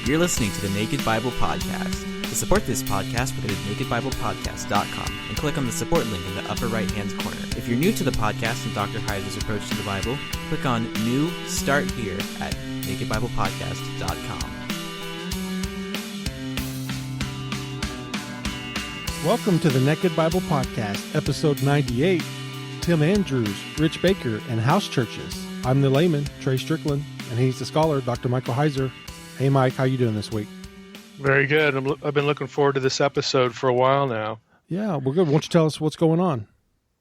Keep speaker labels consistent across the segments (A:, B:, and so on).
A: You're listening to the Naked Bible Podcast. To support this podcast, go to nakedbiblepodcast.com and click on the support link in the upper right-hand corner. If you're new to the podcast and Dr. Heiser's approach to the Bible, click on New Start Here at nakedbiblepodcast.com.
B: Welcome to the Naked Bible Podcast, episode 98, Tim Andrews, Rich Baker, and House Churches. I'm the layman, Trey Strickland, and he's the scholar, Dr. Michael Heiser. Hey, Mike, how you doing this week?
C: Very good. I've been looking forward to this episode for a while now.
B: Yeah, we're good. Why don't you tell us what's going on?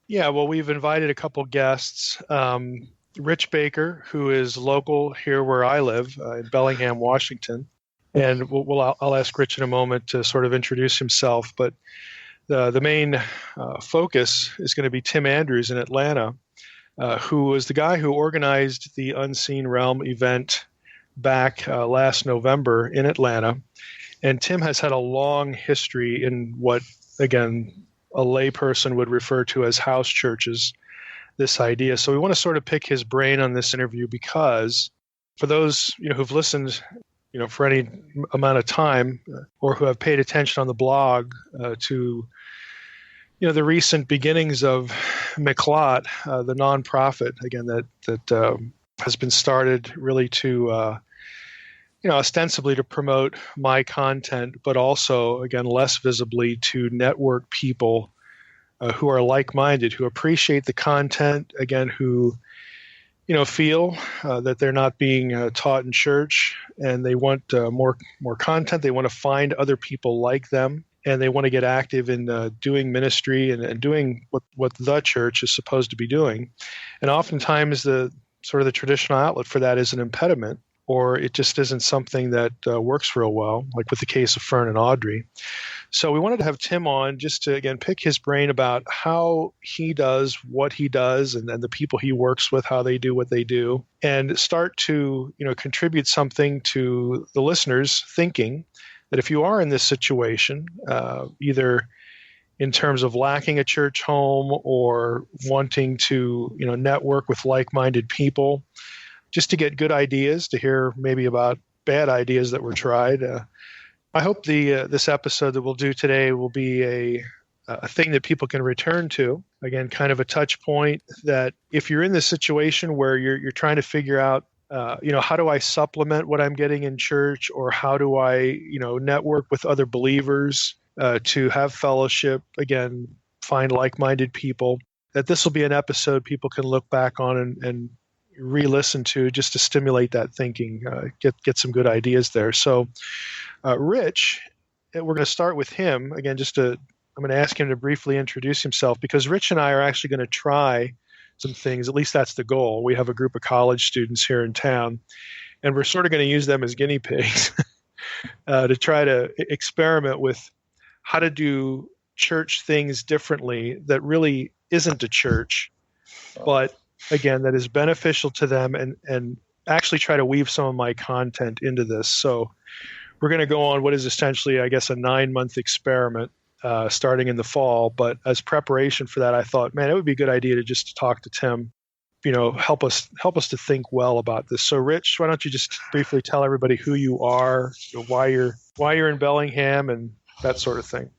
C: Yeah, well, we've invited a couple guests. Rich Baker, who is local here where I live, in Bellingham, Washington. And I'll ask Rich in a moment to sort of introduce himself. But the main focus is going to be Tim Andrews in Atlanta, who was the guy who organized the Unseen Realm event back last November in Atlanta. And Tim has had a long history in what, again, a layperson would refer to as house churches, this idea. So we want to sort of pick his brain on this interview because for those who've listened for any amount of time or who have paid attention on the blog to the recent beginnings of McLot, the nonprofit, again, that has been started really to, ostensibly to promote my content, but also, again, less visibly to network people who are like-minded, who appreciate the content, again, who feel that they're not being taught in church, and they want more content. They want to find other people like them, and they want to get active in doing ministry and doing what the church is supposed to be doing. And oftentimes the traditional outlet for that is an impediment, or it just isn't something that works real well, like with the case of Fern and Audrey. So we wanted to have Tim on just to, again, pick his brain about how he does what he does and the people he works with, how they do what they do, and start to, contribute something to the listeners thinking that if you are in this situation, either in terms of lacking a church home or wanting to, network with like-minded people, just to get good ideas, to hear maybe about bad ideas that were tried. I hope this episode that we'll do today will be a thing that people can return to. Again, kind of a touch point that if you're in this situation where you're trying to figure out, how do I supplement what I'm getting in church, or how do I, network with other believers to have fellowship, again, find like-minded people, that this will be an episode people can look back on and re-listen to just to stimulate that thinking, get some good ideas there. So Rich, we're going to start with him. Again, I'm going to ask him to briefly introduce himself, because Rich and I are actually going to try some things. At least that's the goal. We have a group of college students here in town, and we're sort of going to use them as guinea pigs to try to experiment with how to do church things differently that really isn't a church, but again, that is beneficial to them, and actually try to weave some of my content into this. So we're going to go on what is essentially, I guess, a 9-month experiment starting in the fall. But as preparation for that, I thought, man, it would be a good idea to just talk to Tim, help us to think well about this. So Rich, why don't you just briefly tell everybody who you are, why you're in Bellingham, and that sort of thing.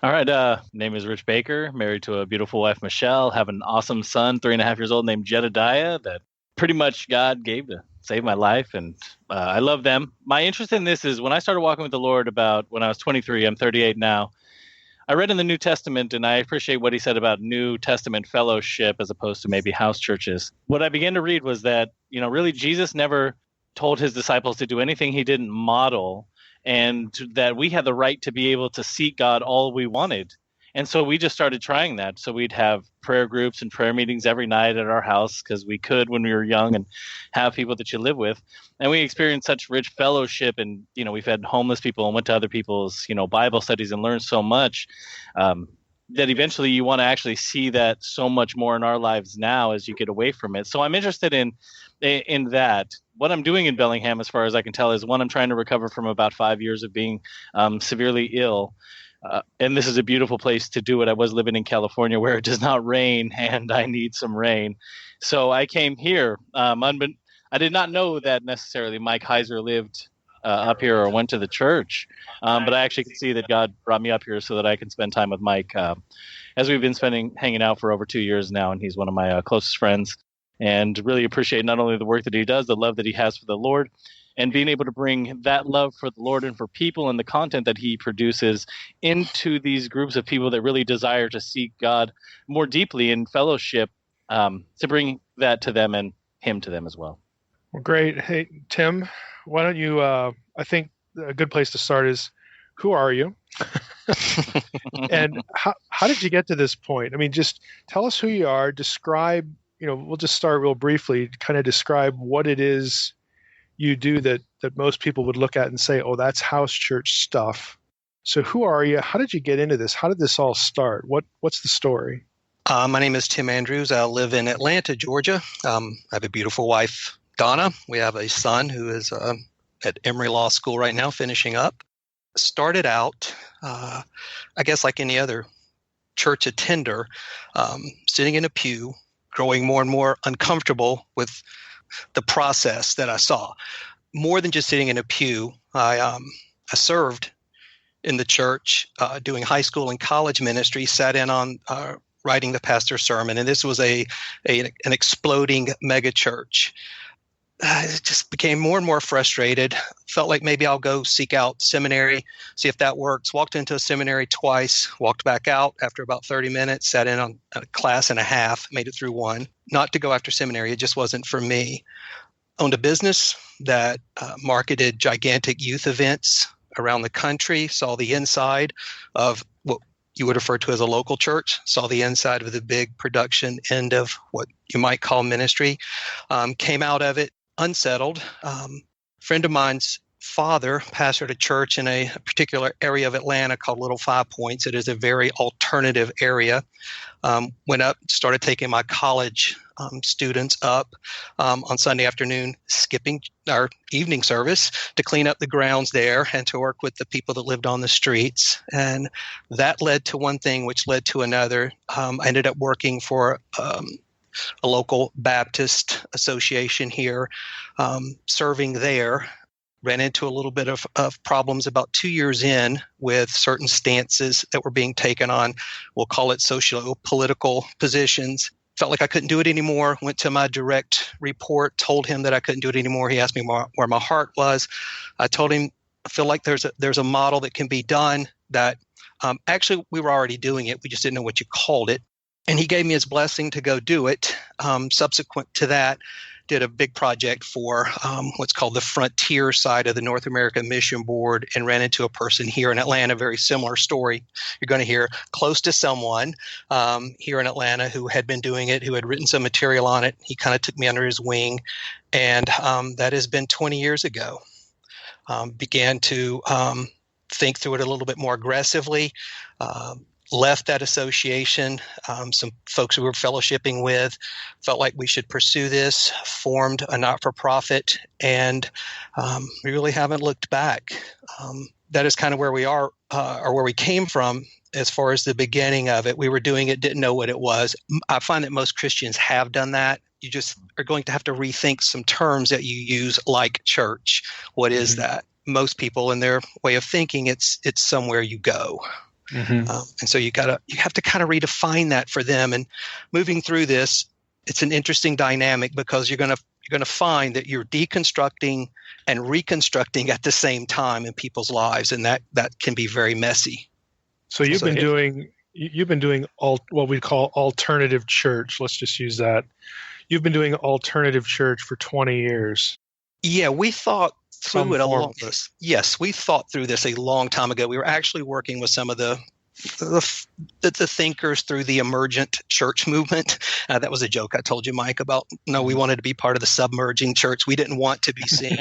D: All right. Name is Rich Baker, married to a beautiful wife, Michelle, have an awesome son, 3.5 years old, named Jedediah, that pretty much God gave to save my life. And I love them. My interest in this is when I started walking with the Lord about when I was 23, I'm 38 now. I read in the New Testament, and I appreciate what he said about New Testament fellowship as opposed to maybe house churches. What I began to read was that, really Jesus never told his disciples to do anything he didn't model, and that we had the right to be able to seek God all we wanted. And so we just started trying that. So we'd have prayer groups and prayer meetings every night at our house because we could when we were young and have people that you live with. And we experienced such rich fellowship, and, we've had homeless people and went to other people's, Bible studies and learned so much that eventually you want to actually see that so much more in our lives now as you get away from it. So I'm interested in that. What I'm doing in Bellingham, as far as I can tell, is one, I'm trying to recover from about 5 years of being severely ill. And this is a beautiful place to do it. I was living in California where it does not rain, and I need some rain. So I came here. I did not know that necessarily Mike Heiser lived up here or went to the church. But I actually can see that God brought me up here so that I can spend time with Mike, as we've been hanging out for over 2 years now, and he's one of my closest friends. And really appreciate not only the work that he does, the love that he has for the Lord, and being able to bring that love for the Lord and for people and the content that he produces into these groups of people that really desire to seek God more deeply in fellowship, to bring that to them and him to them as well.
C: Well, great. Hey, Tim, why don't you, I think a good place to start is, who are you? And how did you get to this point? I mean, just tell us who you are, describe, we'll just start real briefly, kind of describe what it is you do that most people would look at and say, oh, that's house church stuff. So who are you? How did you get into this? How did this all start? What's the story?
E: My name is Tim Andrews. I live in Atlanta, Georgia. I have a beautiful wife, Donna. We have a son who is at Emory Law School right now, finishing up. Started out, I guess like any other church attender, sitting in a pew, growing more and more uncomfortable with the process that I saw. More than just sitting in a pew, I served in the church, doing high school and college ministry, sat in on writing the pastor's sermon, and this was an exploding mega church. It just became more and more frustrated. Felt like maybe I'll go seek out seminary, see if that works. Walked into a seminary twice, walked back out after about 30 minutes, sat in on a class and a half, made it through one. Not to go after seminary, it just wasn't for me. Owned a business that marketed gigantic youth events around the country, saw the inside of what you would refer to as a local church, saw the inside of the big production end of what you might call ministry, came out of it unsettled. Friend of mine's father pastored a church in a particular area of Atlanta called Little Five Points. It is a very alternative area. Went up, started taking my college students up on Sunday afternoon, skipping our evening service to clean up the grounds there and to work with the people that lived on the streets. And that led to one thing, which led to another. I ended up working for a local Baptist association here, serving there. Ran into a little bit of problems about 2 years in with certain stances that were being taken on, we'll call it socio-political positions. Felt like I couldn't do it anymore. Went to my direct report, told him that I couldn't do it anymore. He asked me where my heart was. I told him I feel like there's a model that can be done that actually we were already doing it. We just didn't know what you called it. And he gave me his blessing to go do it. Subsequent to that, did a big project for what's called the frontier side of the North American Mission Board, and ran into a person here in Atlanta, very similar story you're going to hear, close to someone here in Atlanta who had been doing it, who had written some material on it. He kind of took me under his wing, and that has been 20 years ago. Began to think through it a little bit more aggressively. Left that association, some folks we were fellowshipping with felt like we should pursue this, formed a not-for-profit, and we really haven't looked back. That is kind of where we are, or where we came from as far as the beginning of it. We were doing it, didn't know what it was. I find that most Christians have done that. You just are going to have to rethink some terms that you use, like church. What is that? Most people, in their way of thinking, it's somewhere you go. And so you have to kind of redefine that for them. And moving through this, it's an interesting dynamic, because you're going to find that you're deconstructing and reconstructing at the same time in people's lives, and that can be very messy.
C: So you've been doing what we call alternative church. Let's just use that. You've been doing alternative church for 20 years.
E: Yeah, we thought through it Yes, we thought through this a long time ago. We were actually working with some of the thinkers through the emergent church movement. That was a joke I told you, Mike, about, we wanted to be part of the submerging church. We didn't want to be seen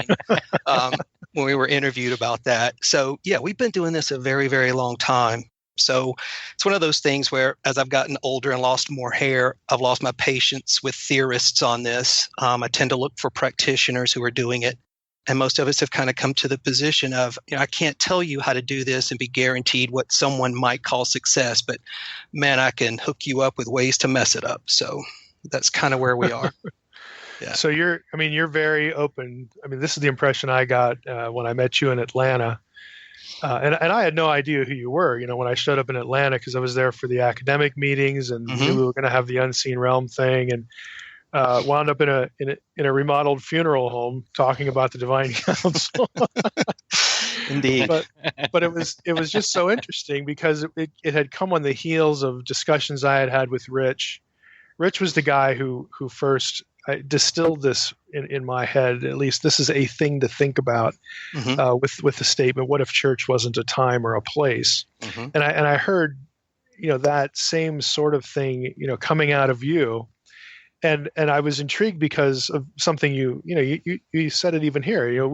E: when we were interviewed about that. So, yeah, we've been doing this a very, very long time. So it's one of those things where, as I've gotten older and lost more hair, I've lost my patience with theorists on this. I tend to look for practitioners who are doing it. And most of us have kind of come to the position of, I can't tell you how to do this and be guaranteed what someone might call success, but man, I can hook you up with ways to mess it up. So that's kind of where we are.
C: So you're very open. I mean, this is the impression I got when I met you in Atlanta. And I had no idea who you were, when I showed up in Atlanta, because I was there for the academic meetings and knew we were going to have the Unseen Realm thing, and wound up in a remodeled funeral home talking about the Divine Council.
E: Indeed.
C: But it was just so interesting because it had come on the heels of discussions I had with Rich. Rich was the guy who first distilled this in my head. At least this is a thing to think about with the statement, "What if church wasn't a time or a place?" And I heard that same sort of thing coming out of you. And I was intrigued because of something you said it even here.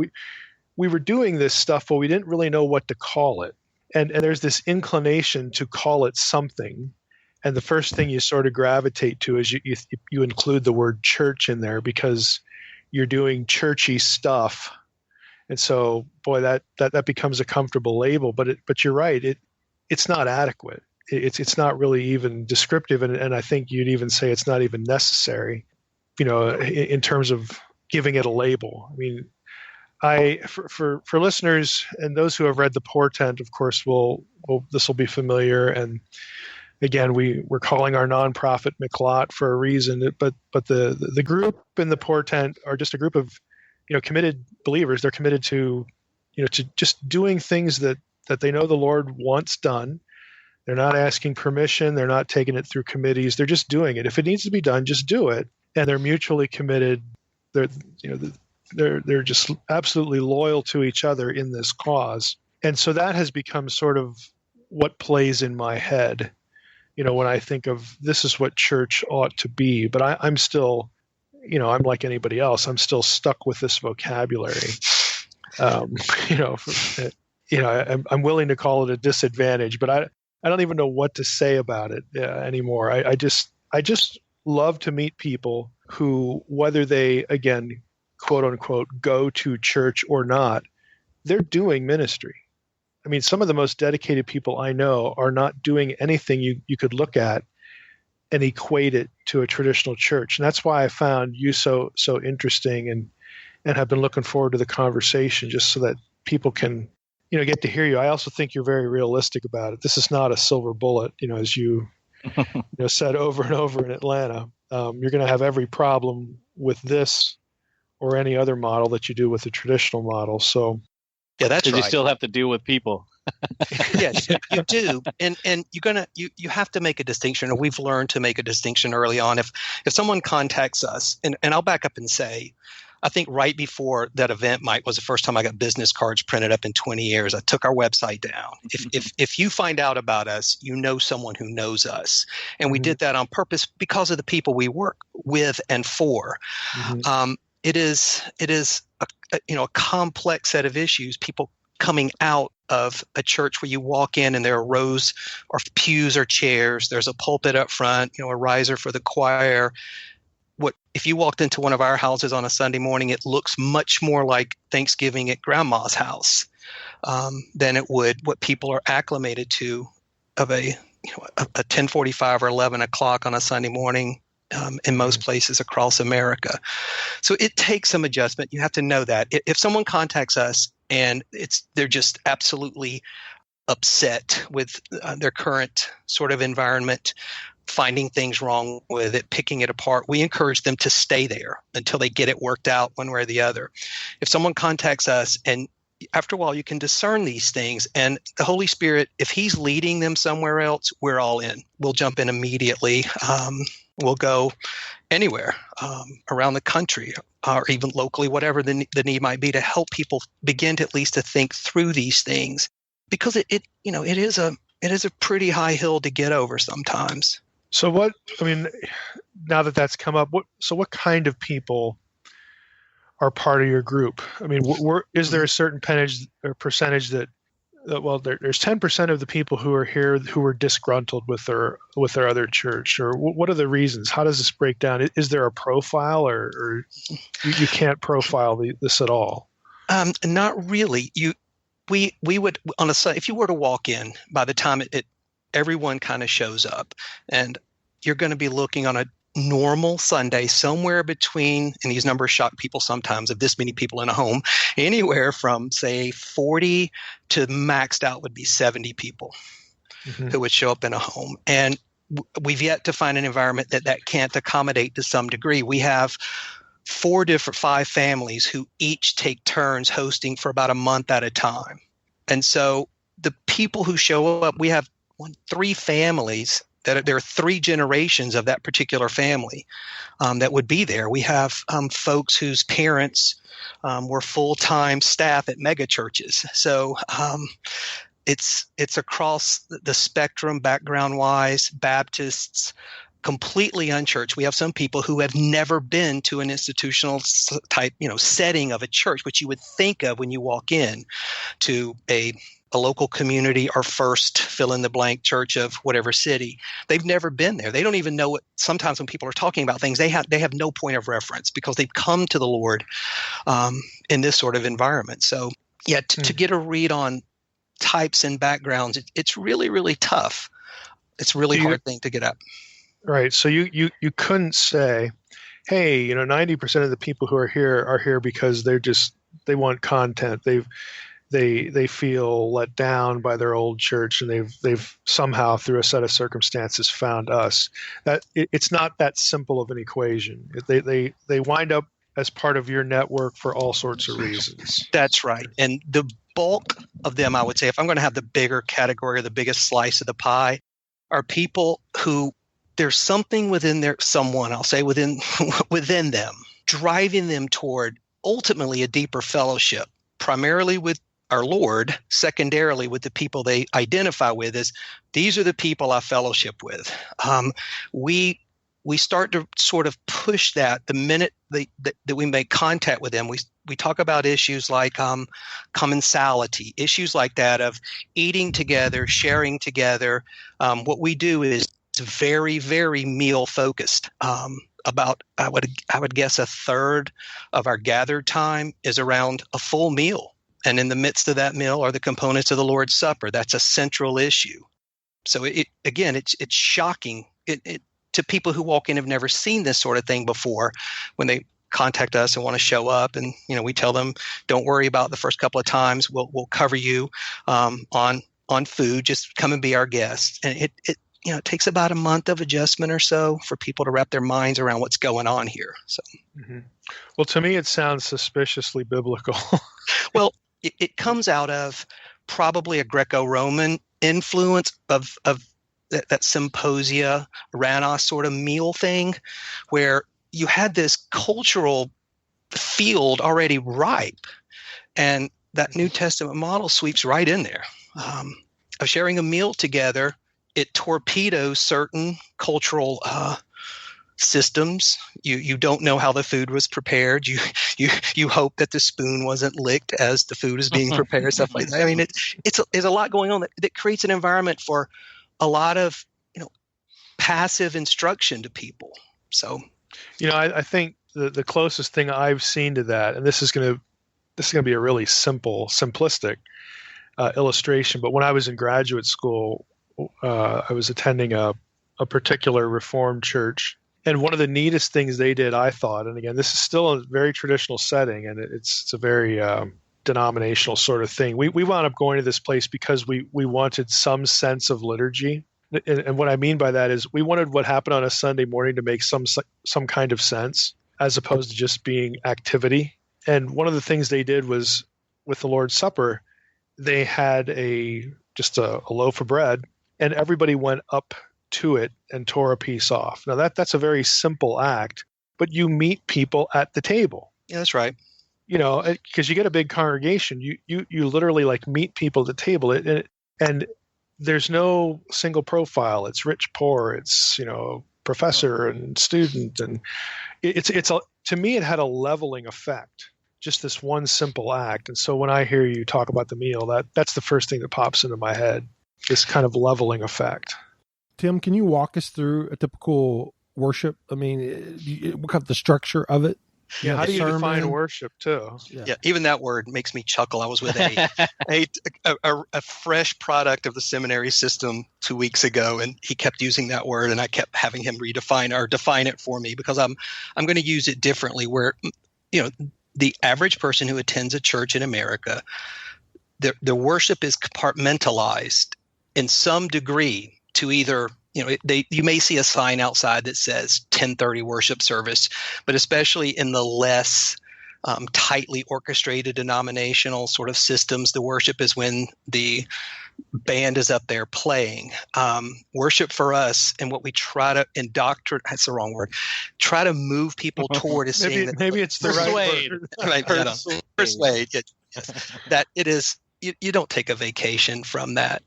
C: We were doing this stuff, but we didn't really know what to call it. And there's this inclination to call it something. And the first thing you sort of gravitate to is you include the word church in there because you're doing churchy stuff. And so, boy, that becomes a comfortable label. But you're right. It's not adequate. It's not really even descriptive, and I think you'd even say it's not even necessary, in terms of giving it a label. I mean, for listeners and those who have read The Portent, of course, this will be familiar. And again, we're calling our nonprofit McLot for a reason, but the group in The Portent are just a group of committed believers. They're committed to to just doing things that they know the Lord wants done. They're not asking permission. They're not taking it through committees. They're just doing it. If it needs to be done, just do it. And they're mutually committed. They're just absolutely loyal to each other in this cause. And so that has become sort of what plays in my head, when I think of this is what church ought to be. But I'm still, I'm like anybody else. I'm still stuck with this vocabulary. I'm willing to call it a disadvantage, but I don't even know what to say about it anymore. I just love to meet people who, whether they, again, quote unquote, go to church or not, they're doing ministry. I mean, some of the most dedicated people I know are not doing anything you could look at and equate it to a traditional church. And that's why I found you so interesting and have been looking forward to the conversation, just so that people can get to hear you. I also think you're very realistic about it. This is not a silver bullet, as you said over and over in Atlanta. You're going to have every problem with this or any other model that you do with the traditional model. So,
E: yeah, that's right.
D: You still have to deal with people.
E: Yes, you do, and you have to make a distinction. Or we've learned to make a distinction early on. If someone contacts us, and I'll back up and say, I think right before that event, Mike, was the first time I got business cards printed up in 20 years. I took our website down. If you find out about us, someone who knows us. And we did that on purpose because of the people we work with and for. It is a complex set of issues. People coming out of a church where you walk in and there are rows or pews or chairs. There's a pulpit up front, a riser for the choir. If you walked into one of our houses on a Sunday morning, it looks much more like Thanksgiving at grandma's house than it would what people are acclimated to of a 10:45 or 11 o'clock on a Sunday morning in most places across America. So it takes some adjustment. You have to know that. If someone contacts us and they're just absolutely upset with their current sort of environment, finding things wrong with it, picking it apart, we encourage them to stay there until they get it worked out one way or the other. If someone contacts us, and after a while you can discern these things, and the Holy Spirit, if he's leading them somewhere else, we're all in. We'll jump in immediately. We'll go anywhere around the country or even locally, whatever the need might be, to help people begin to at least to think through these things, because it is a pretty high hill to get over sometimes.
C: So now that that's come up, what kind of people are part of your group? I mean, is there a certain percentage that there's 10% of the people who are here who are disgruntled with their other church, or what are the reasons? How does this break down? Is there a profile, or you can't profile this at all?
E: Not really. We would if you were to walk in, by the time everyone kind of shows up, and you're going to be looking on normal Sunday, somewhere between, and these numbers shock people sometimes, of this many people in a home, anywhere from, say, 40 to maxed out would be 70 people who would show up in a home. And we've yet to find an environment that can't accommodate to some degree. We have 5 families who each take turns hosting for about a month at a time. And so the people who show up, we have 3 families that there are 3 generations of that particular family that would be there. We have folks whose parents were full-time staff at mega churches. So it's across the spectrum, background-wise, Baptists, completely unchurched. We have some people who have never been to an institutional type, setting of a church, which you would think of when you walk in to a local community or First fill in the blank church of whatever city. They've never been there. They don't even know what. Sometimes when people are talking about things, they have no point of reference because they've come to the Lord in this sort of environment. So yeah, to get a read on types and backgrounds, it's really, really tough. It's a really hard thing to get at. Right.
C: So you couldn't say, hey, 90% of the people who are here because they want content. They feel let down by their old church, and they've somehow through a set of circumstances found us. That it's not that simple of an equation. They wind up as part of your network for all sorts of reasons.
E: That's right. And the bulk of them, I would say, if I'm going to have the bigger category or the biggest slice of the pie, are people who there's something within them driving them toward ultimately a deeper fellowship, primarily with our Lord, secondarily with the people they identify with as these are the people I fellowship with. We start to sort of push that the minute that we make contact with them. We talk about issues like commensality, issues like that of eating together, sharing together. What we do is very, very meal focused. About I would guess a third of our gathered time is around a full meal. And in the midst of that meal are the components of the Lord's Supper. That's a central issue. So it's shocking to people who walk in and have never seen this sort of thing before when they contact us and want to show up. And, we tell them, don't worry about the first couple of times. We'll cover you on food. Just come and be our guest. And it takes about a month of adjustment or so for people to wrap their minds around what's going on here. So,
C: Well, to me, it sounds suspiciously biblical.
E: Well, it comes out of probably a Greco-Roman influence of that symposia, Ranos sort of meal thing, where you had this cultural field already ripe, and that New Testament model sweeps right in there of sharing a meal together. It torpedoes certain cultural systems. You don't know how the food was prepared. You hope that the spoon wasn't licked as the food is being prepared. Stuff like that. I mean, it's a lot going on that creates an environment for a lot of passive instruction to people. So,
C: I think the closest thing I've seen to that, and this is going to be a really simplistic illustration, but when I was in graduate school, I was attending a particular Reformed church. And one of the neatest things they did, I thought, and again, this is still a very traditional setting, and it's a very denominational sort of thing. We wound up going to this place because we wanted some sense of liturgy. And what I mean by that is we wanted what happened on a Sunday morning to make some kind of sense as opposed to just being activity. And one of the things they did was with the Lord's Supper, they had just a loaf of bread, and everybody went up to it and tore a piece off. Now that's a very simple act, but you meet people at the table.
E: Yeah, that's right.
C: Because you get a big congregation, you literally like meet people at the table, and there's no single profile. It's rich, poor. It's professor and student, and to me it had a leveling effect. Just this one simple act. And so when I hear you talk about the meal, that's the first thing that pops into my head. This kind of leveling effect.
B: Tim, can you walk us through a typical worship? I mean, what kind of the structure of it?
C: Yeah, how do you define
B: sermon.
C: worship too?
E: Yeah, even that word makes me chuckle. I was with a fresh product of the seminary system 2 weeks ago, and he kept using that word, and I kept having him redefine or define it for me because I'm going to use it differently. Where the average person who attends a church in America, their worship is compartmentalized in some degree to either. You may see a sign outside that says 10:30 worship service, but especially in the less tightly orchestrated denominational sort of systems, the worship is when the band is up there playing. Worship for us and what we try to indoctrinate, that's the wrong word, try to move people toward is seeing that
C: Maybe it's the
D: Persuade.
C: right word.
E: Persuade. Yes. That it is, you don't take a vacation from that.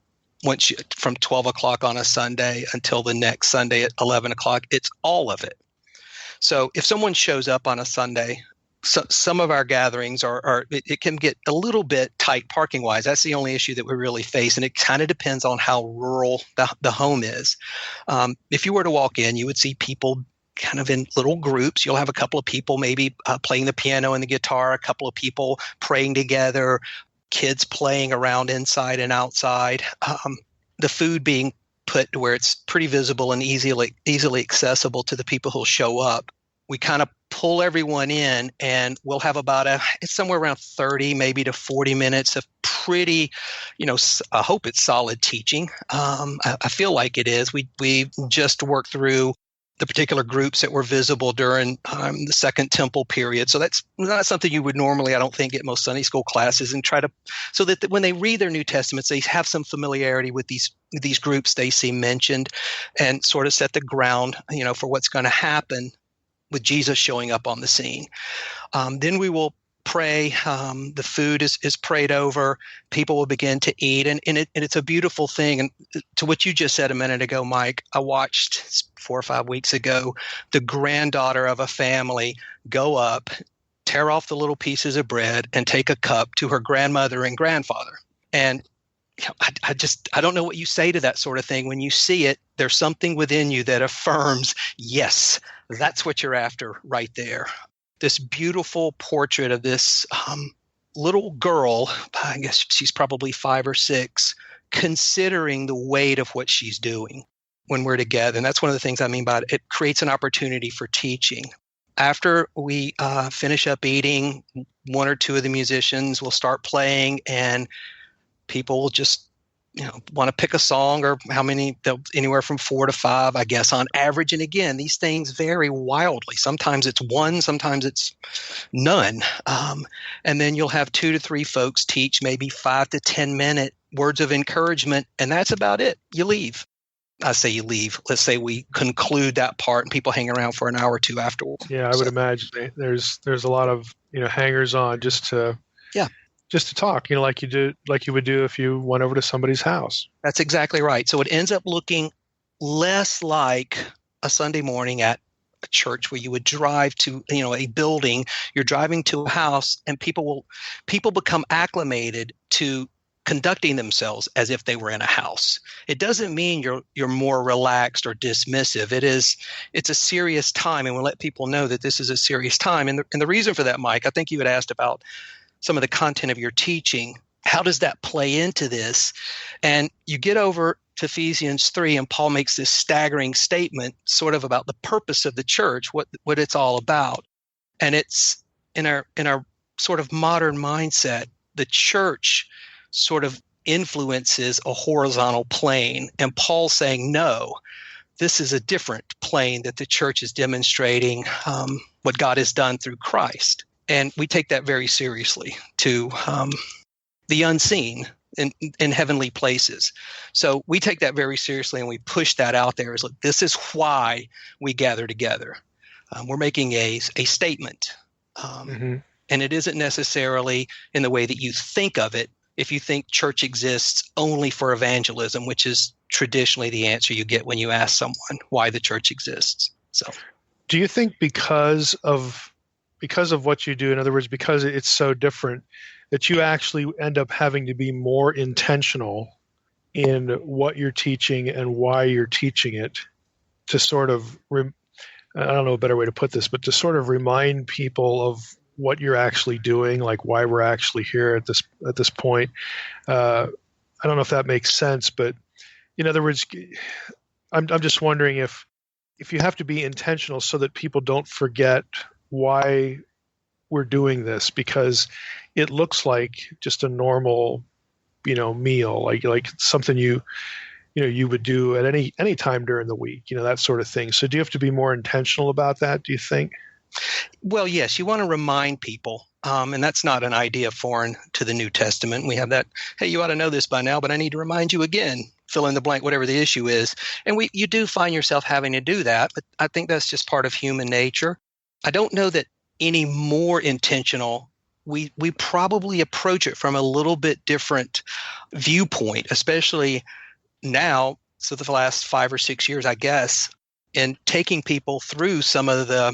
E: From 12 o'clock on a Sunday until the next Sunday at 11 o'clock, it's all of it. So if someone shows up on a Sunday, some of our gatherings it can get a little bit tight parking wise. That's the only issue that we really face. And it kind of depends on how rural the home is. If you were to walk in, you would see people kind of in little groups. You'll have a couple of people maybe playing the piano and the guitar, a couple of people praying together, kids playing around inside and outside, the food being put to where it's pretty visible and easily accessible to the people who'll show up. We kind of pull everyone in, and we'll have it's somewhere around 30, maybe to 40 minutes of pretty, I hope it's solid teaching. I feel like it is. We just worked through the particular groups that were visible during the Second Temple period. So that's not something you would normally, I don't think, at most Sunday school classes, and so that when they read their New Testaments, they have some familiarity with these groups they see mentioned, and sort of set the ground, for what's going to happen with Jesus showing up on the scene. Then we will pray. The food is prayed over. People will begin to eat, and it's a beautiful thing. And to what you just said a minute ago, Mike, I watched 4 or 5 weeks ago the granddaughter of a family go up, tear off the little pieces of bread, and take a cup to her grandmother and grandfather. And I don't know what you say to that sort of thing. When you see it, there's something within you that affirms, yes, that's what you're after right there. This beautiful portrait of this little girl, I guess she's probably 5 or 6, considering the weight of what she's doing when we're together. And that's one of the things I mean by it. It creates an opportunity for teaching. After we finish up eating, 1 or 2 of the musicians will start playing, and people will just want to pick a song, or how many, anywhere from 4 to 5, I guess, on average. And again, these things vary wildly. Sometimes it's 1, sometimes it's none. And then you'll have 2 to 3 folks teach maybe 5 to 10 minute words of encouragement, and that's about it. You leave. I say you leave. Let's say we conclude that part and people hang around for an hour or 2 afterwards.
C: Yeah, I would imagine there's a lot of hangers on just to talk, like you would do if you went over to somebody's house.
E: That's exactly right. So it ends up looking less like a Sunday morning at a church where you would drive to, a building. You're driving to a house, and people become acclimated to conducting themselves as if they were in a house. It doesn't mean you're more relaxed or dismissive. It's a serious time, and we'll let people know that this is a serious time. And the reason for that, Mike, I think you had asked about some of the content of your teaching. How does that play into this? And you get over to Ephesians 3, and Paul makes this staggering statement sort of about the purpose of the church, what it's all about. And it's in our sort of modern mindset, the church sort of influences a horizontal plane. And Paul's saying, no, this is a different plane that the church is demonstrating what God has done through Christ. And we take that very seriously to the unseen in heavenly places. So we take that very seriously, and we push that out there as, look, this is why we gather together. We're making a statement. And it isn't necessarily in the way that you think of it if you think church exists only for evangelism, which is traditionally the answer you get when you ask someone why the church exists. So,
C: do you think because of what you do, in other words, because it's so different, that you actually end up having to be more intentional in what you're teaching and why you're teaching it, to sort of I don't know a better way to put this, but to sort of remind people of what you're actually doing, like why we're actually here at this point. I don't know if that makes sense, but in other words, I'm just wondering if you have to be intentional so that people don't forget why we're doing this, because it looks like just a normal, meal, like something you would do at any time during the week, that sort of thing. So do you have to be more intentional about that, do you think?
E: Well, yes, you want to remind people, and that's not an idea foreign to the New Testament. We have that, hey, you ought to know this by now, but I need to remind you again, fill in the blank, whatever the issue is. And you do find yourself having to do that, but I think that's just part of human nature. I don't know that any more intentional. We probably approach it from a little bit different viewpoint, especially now, so the last 5 or 6 years, I guess, and taking people through some of the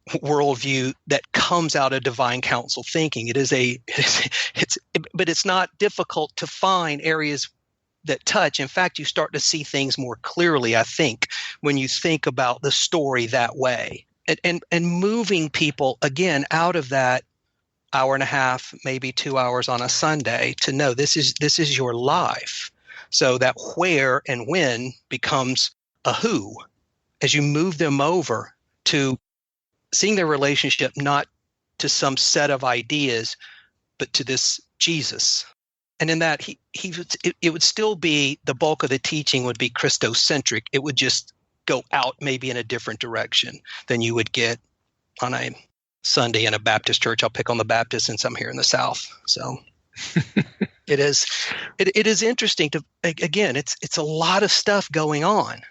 E: worldview that comes out of divine counsel thinking. But it's not difficult to find areas that touch. In fact, you start to see things more clearly, I think, when you think about the story that way, and moving people again out of that hour and a half, maybe 2 hours on a Sunday, to know this is your life. So that where and when becomes a who, as you move them over to seeing their relationship not to some set of ideas, but to this Jesus. And in that, it would still be, the bulk of the teaching would be Christocentric. It would just go out maybe in a different direction than you would get on a Sunday in a Baptist church. I'll pick on the Baptists since I'm here in the South. So it is interesting to, again, it's a lot of stuff going on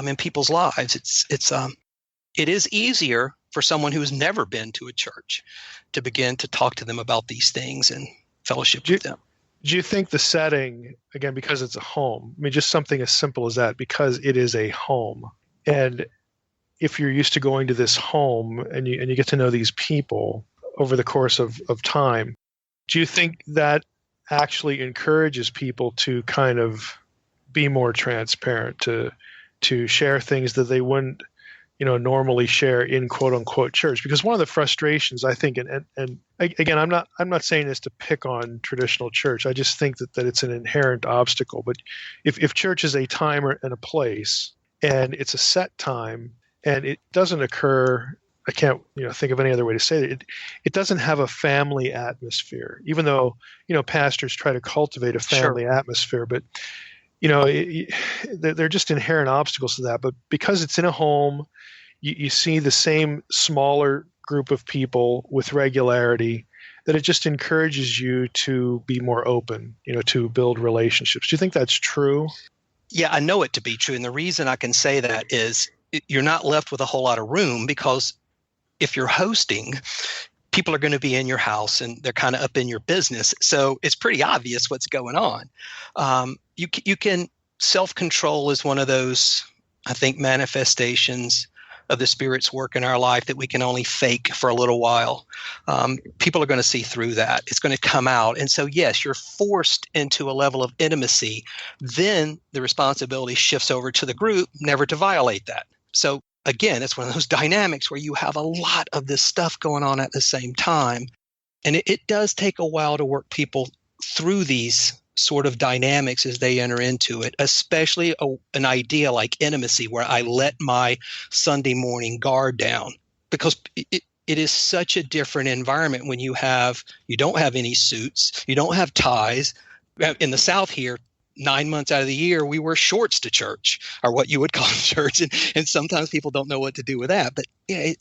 E: in people's lives. It is easier for someone who's never been to a church to begin to talk to them about these things and fellowship with them.
C: Do you think the setting, again, because it's a home, just something as simple as that, because it is a home, and if you're used to going to this home and you get to know these people over the course of time, do you think that actually encourages people to kind of be more transparent, to share things that they wouldn't normally share in quote unquote church? Because one of the frustrations, I think, and again, I'm not saying this to pick on traditional church. I just think that it's an inherent obstacle. But if church is a time and a place, and it's a set time, and it doesn't occur, I can't think of any other way to say it. It doesn't have a family atmosphere, even though pastors try to cultivate a family atmosphere. But they're just inherent obstacles to that. But because it's in a home, you see the same smaller group of people with regularity, that it just encourages you to be more open, to build relationships. Do you think that's true?
E: Yeah, I know it to be true. And the reason I can say that is you're not left with a whole lot of room, because if you're hosting, people are going to be in your house and they're kind of up in your business. So it's pretty obvious what's going on. You can, self-control is one of those, I think, manifestations of the Spirit's work in our life that we can only fake for a little while. People are going to see through that. It's going to come out. And so, yes, you're forced into a level of intimacy. Then the responsibility shifts over to the group, never to violate that. So again, it's one of those dynamics where you have a lot of this stuff going on at the same time. And it does take a while to work people through these sort of dynamics as they enter into it, especially an idea like intimacy, where I let my Sunday morning guard down, because it is such a different environment when you don't have any suits, you don't have ties. In the South here, 9 months out of the year, we wear shorts to church, or what you would call church, and sometimes people don't know what to do with that. But yeah,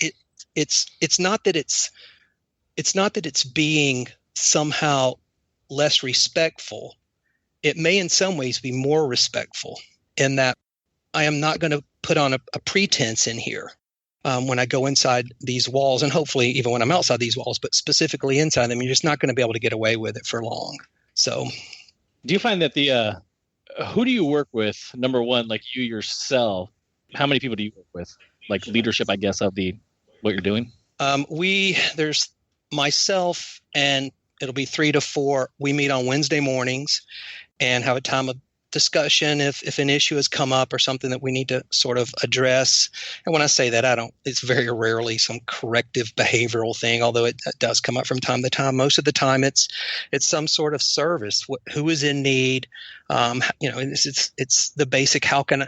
E: it's not that it's being somehow less respectful. It may in some ways be more respectful, in that I am not going to put on a pretense in here when I go inside these walls, and hopefully even when I'm outside these walls, but specifically inside them, you're just not going to be able to get away with it for long. So
D: do you find that who do you work with? Number one, like you yourself, how many people do you work with? Like leadership, I guess, of what you're doing?
E: There's myself, and it'll be 3 to 4. We meet on Wednesday mornings and have a time of discussion if an issue has come up or something that we need to sort of address. And when I say that, it's very rarely some corrective behavioral thing, although it does come up from time to time. Most of the time it's some sort of service. Who is in need? It's the basic, how can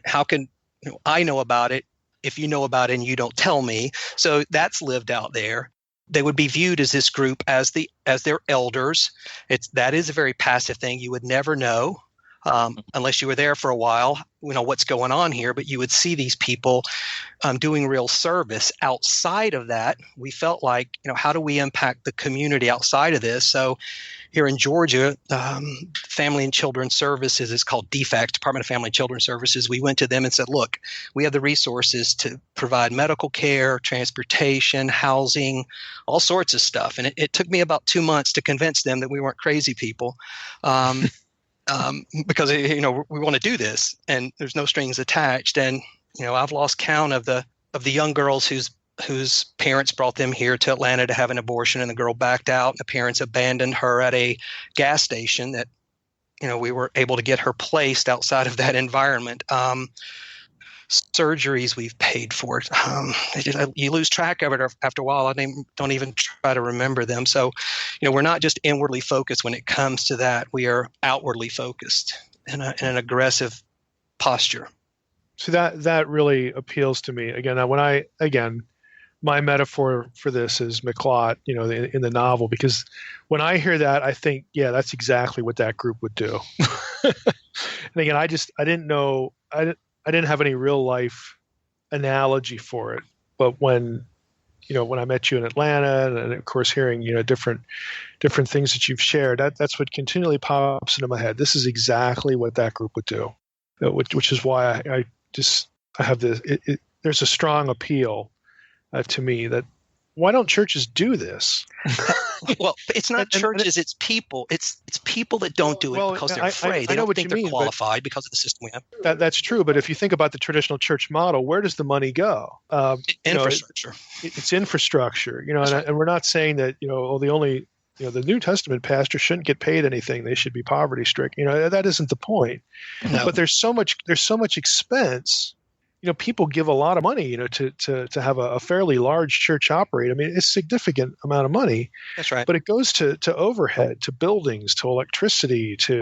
E: I know about it if you know about it and you don't tell me? So that's lived out there. They would be viewed as this group as their elders. That is a very passive thing. You would never know unless you were there for a while, what's going on here. But you would see these people doing real service. Outside of that, we felt like, how do we impact the community outside of this? So here in Georgia, Family and Children's Services is called DFACS, Department of Family and Children's Services. We went to them and said, look, we have the resources to provide medical care, transportation, housing, all sorts of stuff. And it took me about 2 months to convince them that we weren't crazy people. Because we want to do this, and there's no strings attached. And I've lost count of the young girls whose parents brought them here to Atlanta to have an abortion, and the girl backed out, and the parents abandoned her at a gas station that we were able to get her placed outside of that environment. Surgeries we've paid for. You lose track of it after a while. I don't even try to remember them. So, we're not just inwardly focused when it comes to that. We are outwardly focused in an aggressive posture.
C: So that really appeals to me. Again, my metaphor for this is McClot, in the novel, because when I hear that, I think, yeah, that's exactly what that group would do. And again, I didn't know. I didn't have any real life analogy for it, but when I met you in Atlanta, and of course hearing different things that you've shared, that's what continually pops into my head. This is exactly what that group would do, which is why I have this. There's a strong appeal to me that why don't churches do this?
E: Well, it's not churches; it's people. It's people that don't do it because they're afraid. They don't think they're qualified because of the system we have.
C: That's true. But if you think about the traditional church model, where does the money go?
E: Infrastructure.
C: It's infrastructure. And we're not saying that the New Testament pastor shouldn't get paid anything. They should be poverty stricken. That isn't the point.
E: No.
C: But there's so much expense. People give a lot of money, to have a fairly large church operate. I mean, it's a significant amount of money.
E: That's right.
C: But it goes to overhead, to buildings, to electricity, to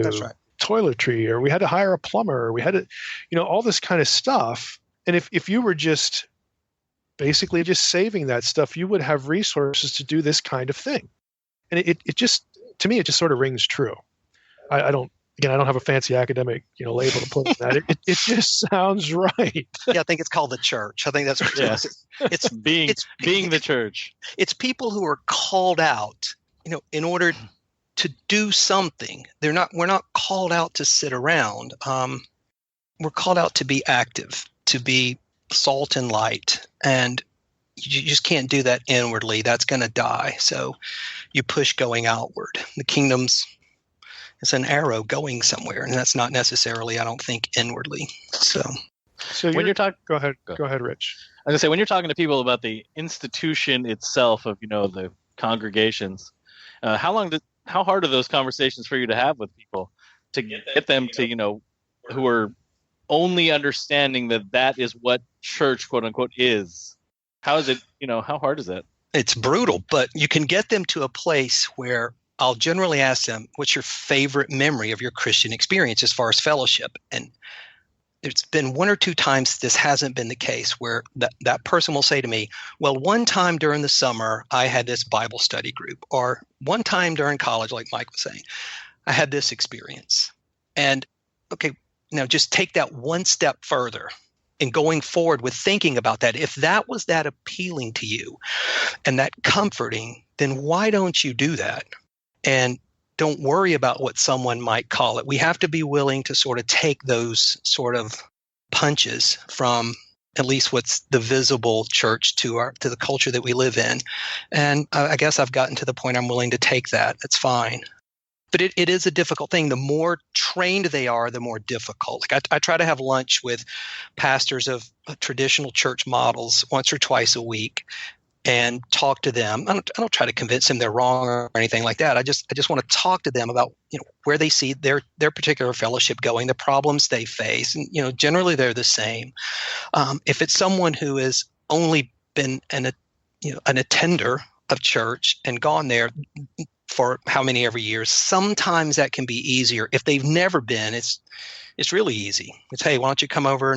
C: toiletry, or we had to hire a plumber, or we had to, all this kind of stuff. And if you were just basically just saving that stuff, you would have resources to do this kind of thing. And it just, to me, it just sort of rings true. I don't have a fancy academic, label to put on that. It just sounds right.
E: Yeah, I think it's called the church. I think that's what it is. It's
D: being the church.
E: It's people who are called out, in order to do something. We're not called out to sit around. We're called out to be active, to be salt and light. And you just can't do that inwardly. That's going to die. So you push going outward. The kingdom's it's an arrow going somewhere, and that's not necessarily, I don't think, inwardly. So
C: when you're talking, go ahead, Rich.
D: I was gonna say, when you're talking to people about the institution itself of the congregations, how hard are those conversations for you to have with people to get them to who are only understanding that is what church, quote unquote, is? How is it? How hard is that?
E: It's brutal, but you can get them to a place where I'll generally ask them, what's your favorite memory of your Christian experience as far as fellowship? And it's been 1 or 2 times this hasn't been the case, where that person will say to me, well, one time during the summer, I had this Bible study group, or one time during college, like Mike was saying, I had this experience. And okay, now just take that one step further and going forward with thinking about that. If that was that appealing to you and that comforting, then why don't you do that? And don't worry about what someone might call it. We have to be willing to sort of take those sort of punches from at least what's the visible church to the culture that we live in. And I guess I've gotten to the point I'm willing to take that. That's fine. But it is a difficult thing. The more trained they are, the more difficult. Like I try to have lunch with pastors of traditional church models once or twice a week. and talk to them. I don't try to convince them they're wrong or anything like that. I just want to talk to them about, where they see their particular fellowship going, the problems they face, and generally they're the same. If it's someone who has only been an attender of church and gone there for how many every year, sometimes that can be easier. If they've never been, it's really easy. It's, hey, why don't you come over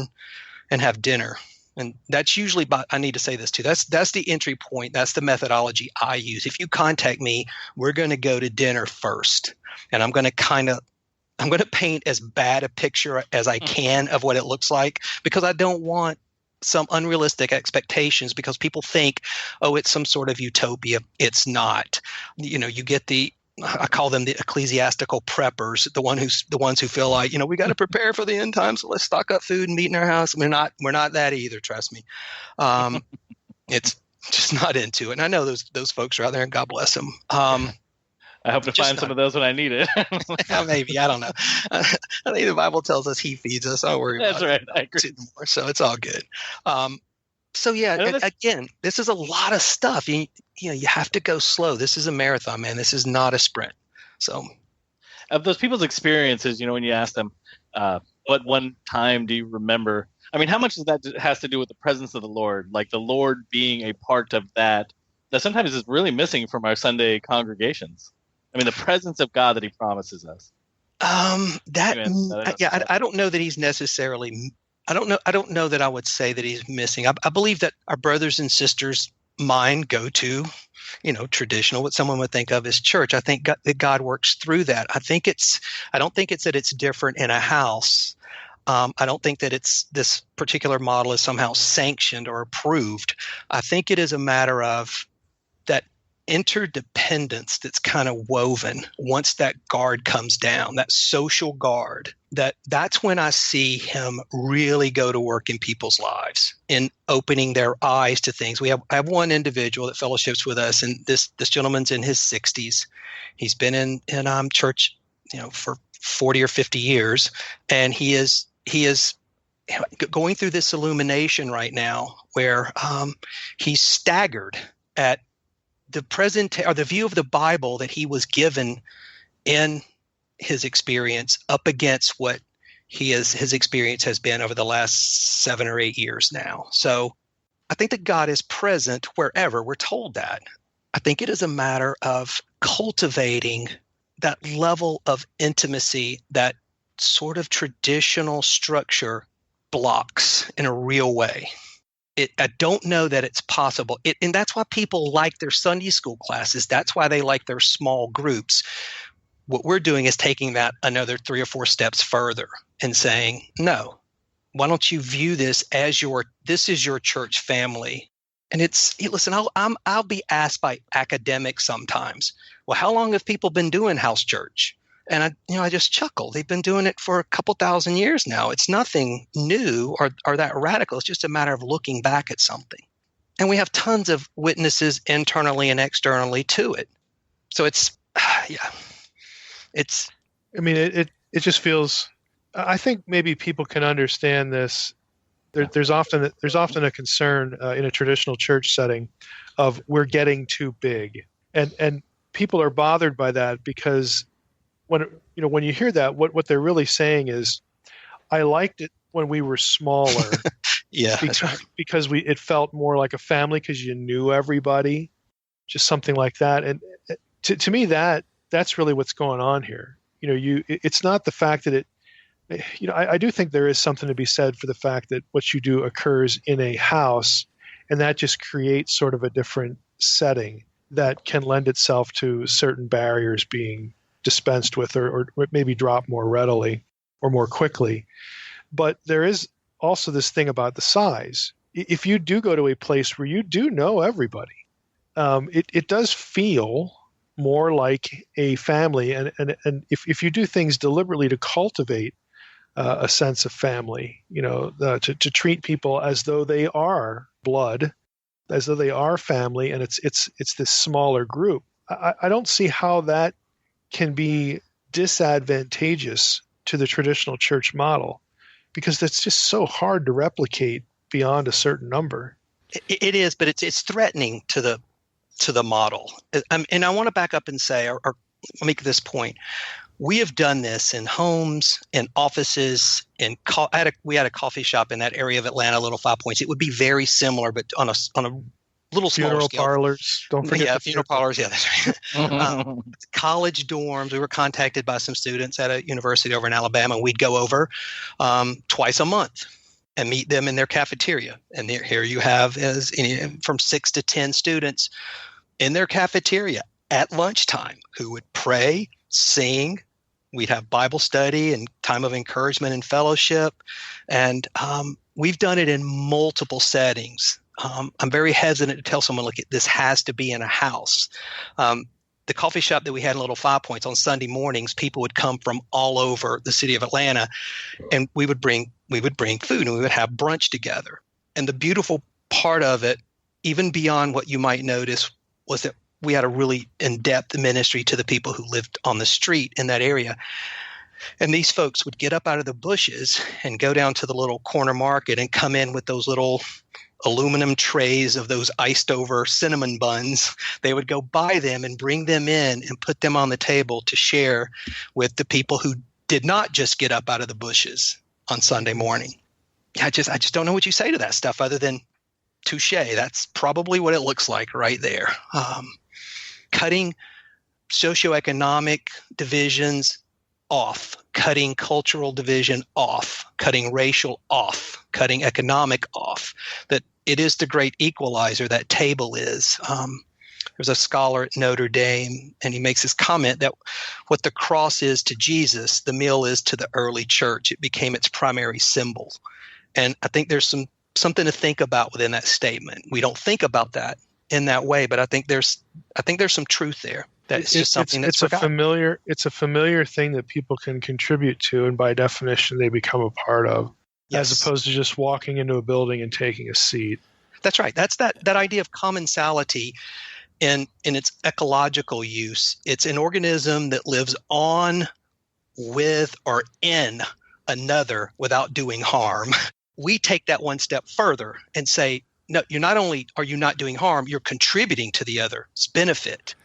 E: and have dinner? And that's usually, I need to say this too, that's the entry point. That's the methodology I use. If you contact me, we're going to go to dinner first. And I'm going to paint as bad a picture as I can of what it looks like, because I don't want some unrealistic expectations, because people think, oh, it's some sort of utopia. It's not. You get I call them the ecclesiastical preppers, the ones who feel like, we got to prepare for the end times, so let's stock up food and meet in our house. We're not that either, trust me. It's just not into it. And I know those folks are out there, and God bless them.
D: I hope to find some of those when I need it.
E: Maybe, I don't know. I think the Bible tells us He feeds us. I'll worry about
D: right. I agree.
E: More, so it's all good. So yeah, again, this is a lot of stuff. You have to go slow. This is a marathon, man. This is not a sprint. So,
D: of those people's experiences, when you ask them, what one time do you remember? I mean, how much of that has to do with the presence of the Lord, like the Lord being a part of that sometimes is really missing from our Sunday congregations? I mean, the presence of God that He promises us.
E: I don't know that He's necessarily. I don't know that I would say that He's missing. I believe that our brothers and sisters' mind go to, traditional, what someone would think of as church. I think that God works through that. I don't think it's that it's different in a house. I don't think that this particular model is somehow sanctioned or approved. I think it is a matter of that interdependence that's kind of woven once that guard comes down, that social guard. That's when I see Him really go to work in people's lives, in opening their eyes to things. I have one individual that fellowships with us, and this gentleman's in his 60s. He's been in church, for 40 or 50 years, and he is going through this illumination right now where he's staggered at the view of the Bible that he was given in his experience up against what his experience has been over the last 7 or 8 years now. So I think that God is present wherever we're told that. I think it is a matter of cultivating that level of intimacy that sort of traditional structure blocks in a real way. I don't know that it's possible. And that's why people like their Sunday school classes. That's why they like their small groups. What we're doing is taking that another 3 or 4 steps further and saying, no, why don't you view this as this is your church family? And listen, I'll be asked by academics sometimes, well, how long have people been doing house church? And I just chuckle. They've been doing it for a couple thousand years now. It's nothing new or that radical. It's just a matter of looking back at something. And we have tons of witnesses internally and externally to it. So it
C: just feels, I think maybe people can understand this. There's often a concern in a traditional church setting of we're getting too big. And people are bothered by that because when you hear that, what they're really saying is, I liked it when we were smaller.
E: Yeah,
C: because it felt more like a family because you knew everybody, just something like that. And to me, that's really what's going on here. It's not the fact that I do think there is something to be said for the fact that what you do occurs in a house, and that just creates sort of a different setting that can lend itself to certain barriers being dispensed with or maybe drop more readily or more quickly. But there is also this thing about the size. If you do go to a place where you do know everybody, it does feel more like a family. And if you do things deliberately to cultivate a sense of family, to treat people as though they are blood, as though they are family, and it's this smaller group, I don't see how that can be disadvantageous to the traditional church model, because that's just so hard to replicate beyond a certain number.
E: It is, but it's threatening to the model. And I want to back up and say, or make this point. We have done this in homes, in offices, we had a coffee shop in that area of Atlanta, Little 5 Points. It would be very similar, but on a little smaller
C: Funeral
E: scale.
C: parlors. Don't forget the
E: funeral parlors. Yeah, that's right. College dorms. We were contacted by some students at a university over in Alabama, and we'd go over twice a month and meet them in their cafeteria. And here you have from 6 to 10 students in their cafeteria at lunchtime who would pray, sing. We'd have Bible study and time of encouragement and fellowship. And we've done it in multiple settings. I'm very hesitant to tell someone, look, this has to be in a house. The coffee shop that we had in Little 5 Points, on Sunday mornings, people would come from all over the city of Atlanta, and we would bring food, and we would have brunch together. And the beautiful part of it, even beyond what you might notice, was that we had a really in-depth ministry to the people who lived on the street in that area. And these folks would get up out of the bushes and go down to the little corner market and come in with those little aluminum trays of those iced over cinnamon buns. They would go buy them and bring them in and put them on the table to share with the people who did not just get up out of the bushes on Sunday morning. I just don't know what you say to that stuff other than touche. That's probably what it looks like right there. Cutting socioeconomic divisions off, cutting cultural division off, cutting racial off, cutting economic off. That it is the great equalizer, that table is. There's a scholar at Notre Dame, and he makes this comment that what the cross is to Jesus, the meal is to the early church. It became its primary symbol. And I think there's something to think about within that statement. We don't think about that in that way, but I think there's some truth there. That it's just something that's forgotten.
C: It's a familiar thing that people can contribute to, and by definition, they become a part of,
E: yes,
C: as opposed to just walking into a building and taking a seat.
E: That's right. That's that idea of commensality in its ecological use. It's an organism that lives on, with, or in another without doing harm. We take that one step further and say, no, you're not only are you not doing harm, you're contributing to the other's benefit.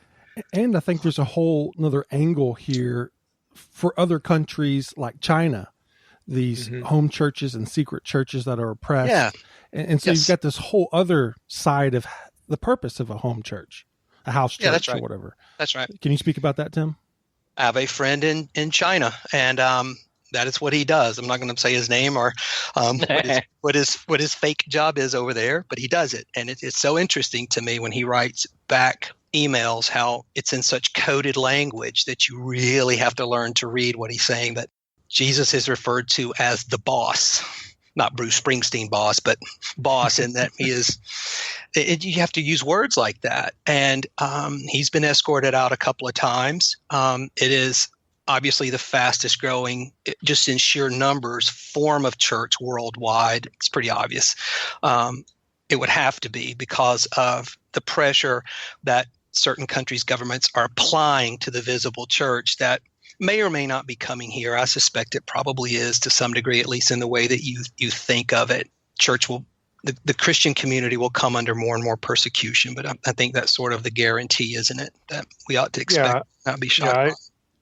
B: And I think there's a whole another angle here for other countries like China, these home churches and secret churches that are oppressed.
E: Yeah.
B: And so you've got this whole other side of the purpose of a home church, a house church,
E: that's right,
B: or whatever.
E: That's right.
B: Can you speak about that, Tim?
E: I have a friend in China, and that is what he does. I'm not going to say his name or what his fake job is over there, but he does it. And it's so interesting to me when he writes back emails how it's in such coded language that you really have to learn to read what he's saying. That Jesus is referred to as the boss, not Bruce Springsteen boss, but boss, and that he is. You have to use words like that. And he's been escorted out a couple of times. It is obviously the fastest growing, just in sheer numbers, form of church worldwide. It's pretty obvious. It would have to be because of the pressure that certain countries' governments are applying to the visible church that may or may not be coming here. I suspect it probably is to some degree, at least in the way that you think of it. The Christian community will come under more and more persecution, but I think that's sort of the guarantee, isn't it? That we ought to expect, not be shocked by.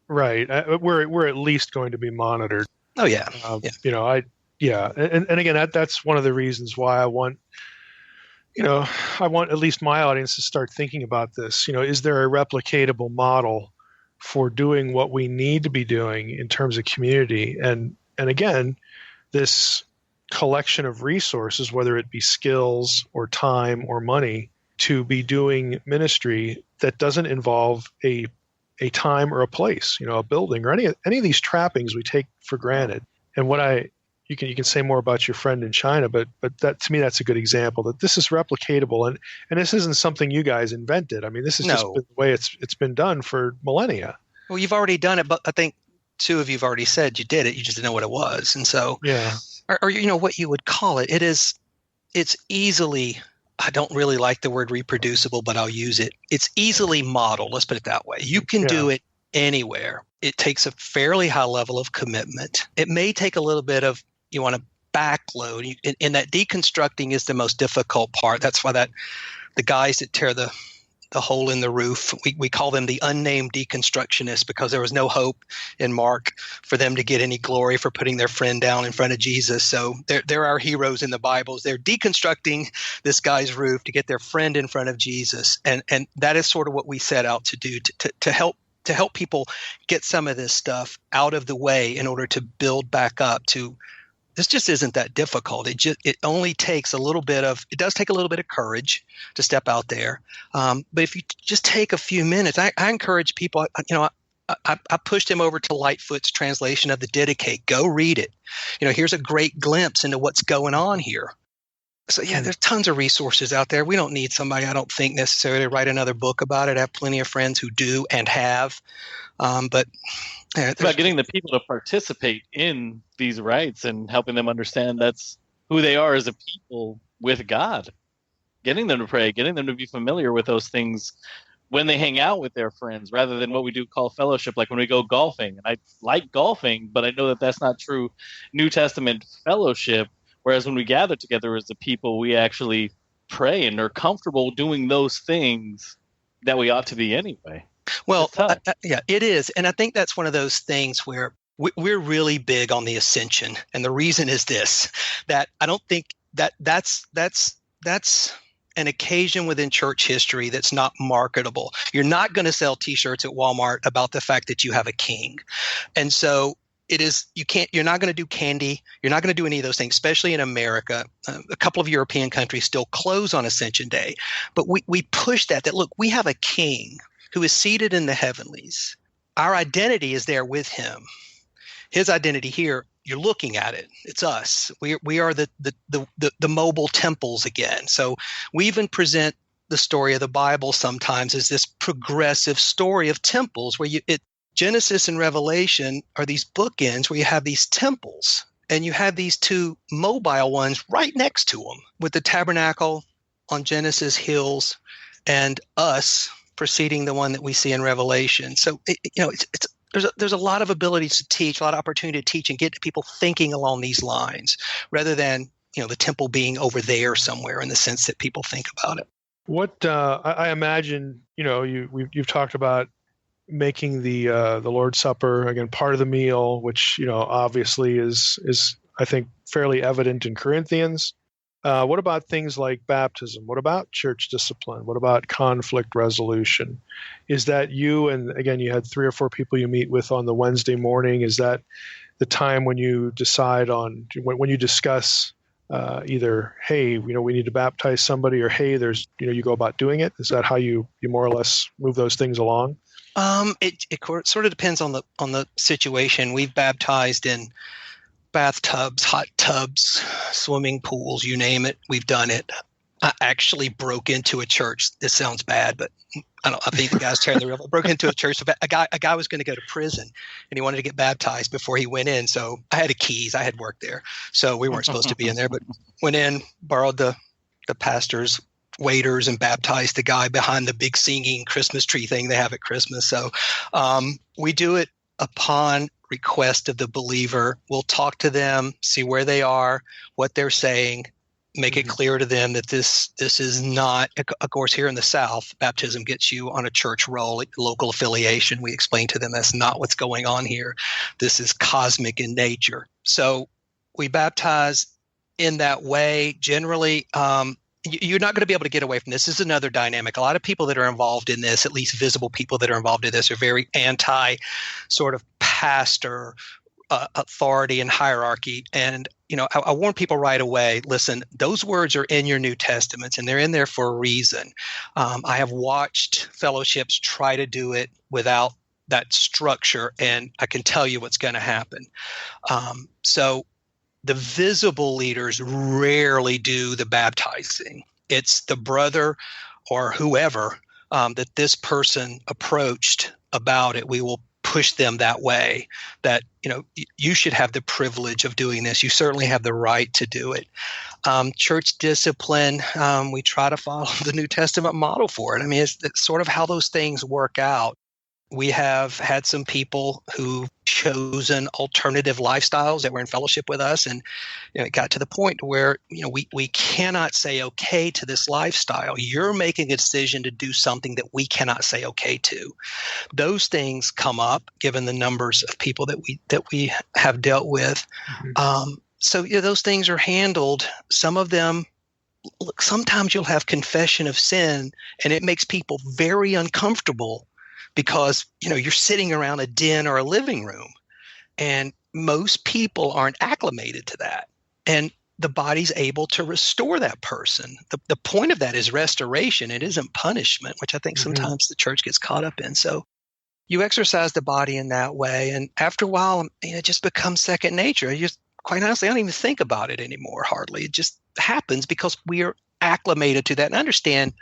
C: Right. We're at least going to be monitored.
E: Oh yeah.
C: And again, that's one of the reasons why I want at least my audience to start thinking about this. Is there a replicatable model for doing what we need to be doing in terms of community? And again, this collection of resources, whether it be skills or time or money, to be doing ministry that doesn't involve a time or a place, a building or any of these trappings we take for granted. And you can say more about your friend in China, but that, to me, that's a good example that this is replicatable, and this isn't something you guys invented. I mean, this is just been the way it's been done for millennia.
E: Well, you've already done it, but I think two of you've already said you did it. You just didn't know what it was, and so or what you would call it. It's easily. I don't really like the word reproducible, but I'll use it. It's easily modeled. Let's put it that way. You can do it anywhere. It takes a fairly high level of commitment. It may take a little bit of, you want to backload. And that deconstructing is the most difficult part. That's why the guys that tear the hole in the roof, we call them the unnamed deconstructionists, because there was no hope in Mark for them to get any glory for putting their friend down in front of Jesus. So they're our heroes in the Bibles. They're deconstructing this guy's roof to get their friend in front of Jesus. And that is sort of what we set out to do, to help people get some of this stuff out of the way in order to build back up to. This just isn't that difficult. It only takes it does take a little bit of courage to step out there. But if you just take a few minutes, I encourage people, I pushed him over to Lightfoot's translation of the Didache. Go read it. Here's a great glimpse into what's going on here. So yeah, there's tons of resources out there. We don't need somebody, I don't think, necessarily to write another book about it. I have plenty of friends who do and have. But
D: it's about getting the people to participate in these rites and helping them understand that's who they are as a people with God. Getting them to pray, getting them to be familiar with those things when they hang out with their friends, rather than what we do call fellowship, like when we go golfing. And I like golfing, but I know that that's not true New Testament fellowship. Whereas when we gather together as a people, we actually pray and are comfortable doing those things that we ought to be anyway.
E: Well, yeah, it is. And I think that's one of those things where we're really big on the ascension. And the reason is this, that I don't think that's an occasion within church history that's not marketable. You're not going to sell T-shirts at Walmart about the fact that you have a king. And so you're not going to do candy. You're not going to do any of those things, especially in America. A couple of European countries still close on Ascension Day. But we push that look, we have a king who is seated in the heavenlies. Our identity is there with him. His identity here, you're looking at it. It's us. We are the mobile temples again. So we even present the story of the Bible sometimes as this progressive story of temples where Genesis and Revelation are these bookends where you have these temples and you have these two mobile ones right next to them, with the tabernacle on Genesis hills and us preceding the one that we see in Revelation. So there's a lot of abilities to teach, a lot of opportunity to teach and get people thinking along these lines, rather than the temple being over there somewhere in the sense that people think about it.
C: What I imagine, you've talked about making the Lord's Supper again part of the meal, which obviously is I think fairly evident in Corinthians. What about things like baptism? What about church discipline? What about conflict resolution? Is that you, and again, you had 3 or 4 people you meet with on the Wednesday morning, is that the time when you decide when you discuss either, hey, we need to baptize somebody, or hey, there's, you go about doing it? Is that how you more or less move those things along?
E: It sort of depends on the situation. We've baptized in bathtubs, hot tubs, swimming pools, you name it. We've done it. I actually broke into a church. This sounds bad, but I think the guy's tearing the roof. I broke into a church. A guy was going to go to prison, and he wanted to get baptized before he went in. So I had keys. I had worked there, so we weren't supposed to be in there. But went in, borrowed the pastor's waiters, and baptized the guy behind the big singing Christmas tree thing they have at Christmas. So we do it upon request of the believer. We'll talk to them, see where they are, what they're saying, make it clear to them that this is not, of course, here in the South, baptism gets you on a church roll, local affiliation. We explain to them that's not what's going on here. This is cosmic in nature. So we baptize in that way. Generally, you're not going to be able to get away from this. This is another dynamic. A lot of people that are involved in this, at least visible people that are involved in this, are very anti sort of pastor authority and hierarchy. And, I warn people right away, listen, those words are in your New Testaments, and they're in there for a reason. I have watched fellowships try to do it without that structure, and I can tell you what's going to happen. So the visible leaders rarely do the baptizing. It's the brother or whoever that this person approached about it. We will push them that way, that, you should have the privilege of doing this. You certainly have the right to do it. Church discipline, we try to follow the New Testament model for it. I mean, it's sort of how those things work out. We have had some people who've chosen alternative lifestyles that were in fellowship with us. And it got to the point where, we cannot say okay to this lifestyle. You're making a decision to do something that we cannot say okay to. Those things come up given the numbers of people that we have dealt with.
C: Mm-hmm.
E: So those things are handled. Some of them, look, sometimes you'll have confession of sin and it makes people very uncomfortable because, you're sitting around a den or a living room and most people aren't acclimated to that. And the body's able to restore that person. The point of that is restoration. It isn't punishment, which I think sometimes the church gets caught up in. So you exercise the body in that way. And after a while, it just becomes second nature. Quite honestly, I don't even think about it anymore, hardly. It just happens because we are acclimated to that and understand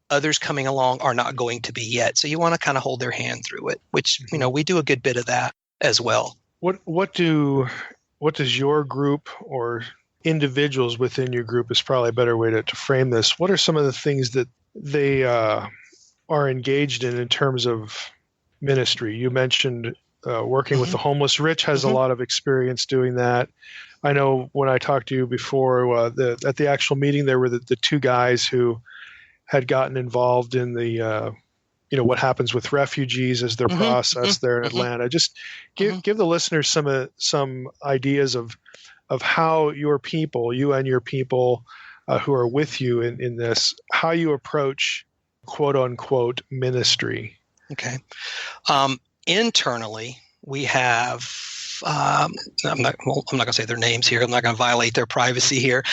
E: others coming along are not going to be yet. So you want to kind of hold their hand through it, which, we do a good bit of that as well.
C: What does your group or individuals within your group is probably a better way to frame this. What are some of the things that they are engaged in terms of ministry? You mentioned working with the homeless. Rich has a lot of experience doing that. I know when I talked to you before, at the actual meeting, there were the two guys who had gotten involved in the, what happens with refugees as they're processed there in Atlanta. Just give the listeners some ideas of how you and your people who are with you in this, how you approach quote unquote ministry.
E: Okay. Internally, we have, I'm not going to say their names here. I'm not going to violate their privacy here.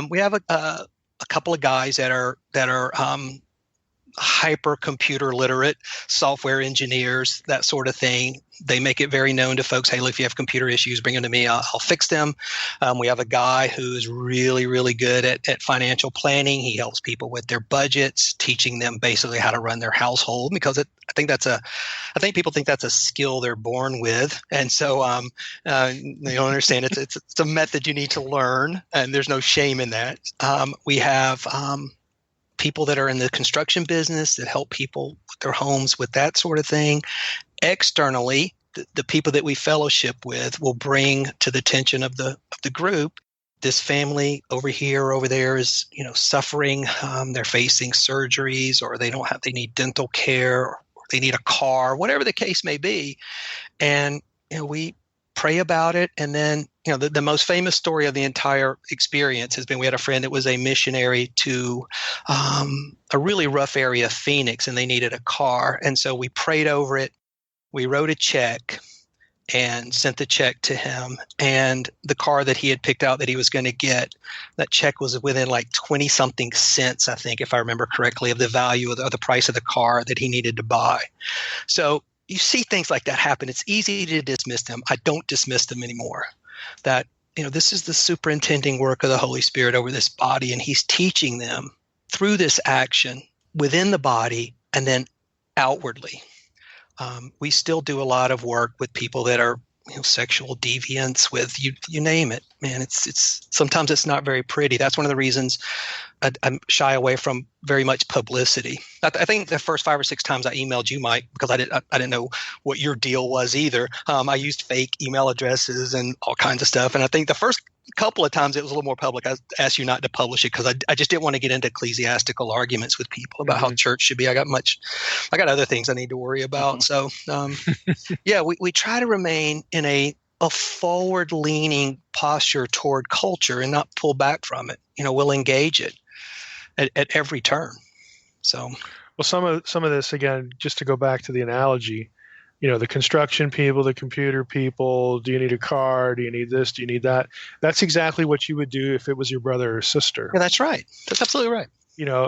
E: We have a couple of guys that are hyper computer literate, software engineers, that sort of thing. They make it very known to folks, hey, look, if you have computer issues, bring them to me. I'll fix them. We have a guy who is really, really good at financial planning. He helps people with their budgets, teaching them basically how to run their household, because I think people think that's a skill they're born with. And so they don't understand it's a method you need to learn, and there's no shame in that. We have people that are in the construction business that help people with their homes with that sort of thing. Externally, the people that we fellowship with will bring to the attention of the group, this family over here or over there is, suffering. They're facing surgeries, or they need dental care, or they need a car, whatever the case may be. And, we pray about it. And then, the most famous story of the entire experience has been, we had a friend that was a missionary to a really rough area of Phoenix, and they needed a car. And so we prayed over it. We wrote a check and sent the check to him. And the car that he had picked out that he was going to get, that check was within like 20 something cents, I think, if I remember correctly, of the value of the price of the car that he needed to buy. So you see things like that happen. It's easy to dismiss them. I don't dismiss them anymore. That, this is the superintending work of the Holy Spirit over this body, and he's teaching them through this action within the body and then outwardly. We still do a lot of work with people that are sexual deviants, with you name it, man. It's sometimes it's not very pretty. That's one of the reasons I'm shy away from very much publicity. I think the first 5 or 6 times I emailed you, Mike, because I didn't know what your deal was either. I used fake email addresses and all kinds of stuff. And I think the first couple of times it was a little more public. I asked you not to publish it because I just didn't want to get into ecclesiastical arguments with people about how church should be. I got other things I need to worry about. So yeah, we try to remain in a forward-leaning posture toward culture and not pull back from it. We'll engage it at every turn. So,
C: well, some of this, again, just to go back to the analogy, the construction people, the computer people, do you need a car? Do you need this? Do you need that? That's exactly what you would do if it was your brother or sister.
E: Yeah, that's right. That's absolutely right.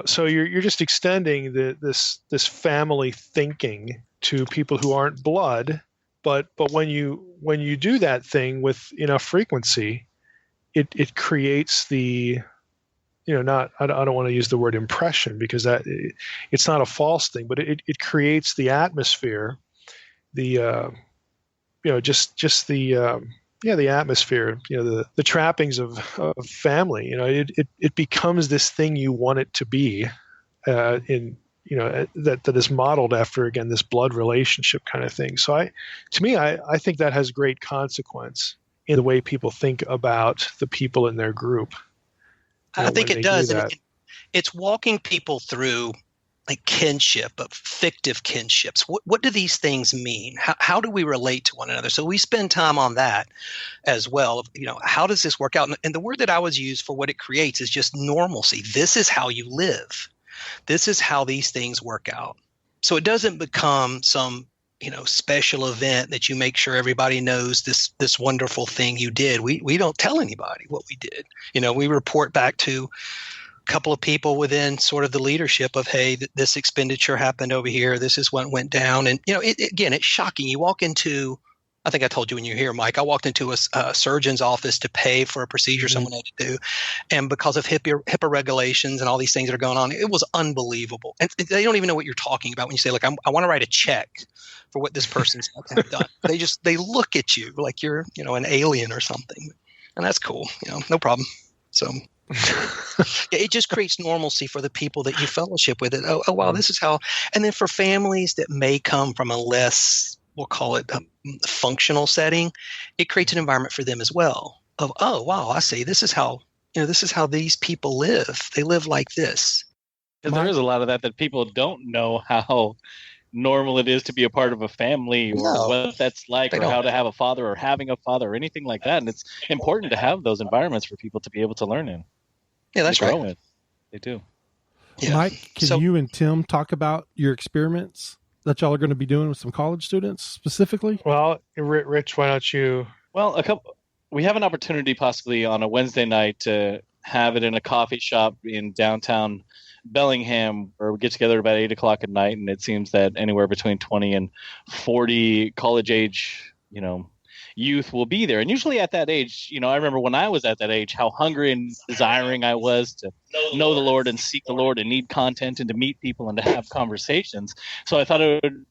C: So you're just extending this family thinking to people who aren't blood, but when you do that thing with enough frequency, it creates the I don't want to use the word impression, because that it's not a false thing, but it creates the atmosphere, the the atmosphere, the trappings of family. It becomes this thing you want it to be, in that is modeled after, again, this blood relationship kind of thing. So I think that has great consequence in the way people think about the people in their group.
E: I think it does. And it's walking people through like kinship, of fictive kinships. What do these things mean? How do we relate to one another? So we spend time on that as well. How does this work out? And the word that I was used for what it creates is just normalcy. This is how you live. This is how these things work out. So it doesn't become some, special event that you make sure everybody knows this wonderful thing you did. We don't tell anybody what we did. We report back to a couple of people within sort of the leadership of, hey, this expenditure happened over here. This is what went down. And, again, it's shocking. You walk into, I think I told you when you were here, Mike, I walked into a surgeon's office to pay for a procedure someone had to do. And because of HIPAA regulations and all these things that are going on, it was unbelievable. And they don't even know what you're talking about when you say, like, I want to write a check for what this person's done. They look at you like you're, an alien or something. And that's cool. No problem. So it just creates normalcy for the people that you fellowship with. Oh, wow, this is how. And then for families that may come from a less, we'll call it functional setting, it creates an environment for them as well of, oh, wow, I see. This is how these people live. They live like this.
D: Because there is a lot of that people don't know how normal it is to be a part of a family, or what that's like, or how to have a father, or having a father, or anything like that. And it's important to have those environments for people to be able to learn in.
E: Yeah, that's right.
D: They do.
B: Yeah. Mike, can you and Tim talk about your experiments that y'all are going to be doing with some college students specifically?
C: Well, Rich, why don't you?
D: Well, we have an opportunity possibly on a Wednesday night to have it in a coffee shop in downtown Bellingham, where we get together about 8 o'clock at night, and it seems that anywhere between 20 and 40 college age, youth will be there. And usually at that age, I remember when I was at that age, how hungry and desiring I was to know the Lord and seek the Lord and need content and to meet people and to have conversations. So I thought it would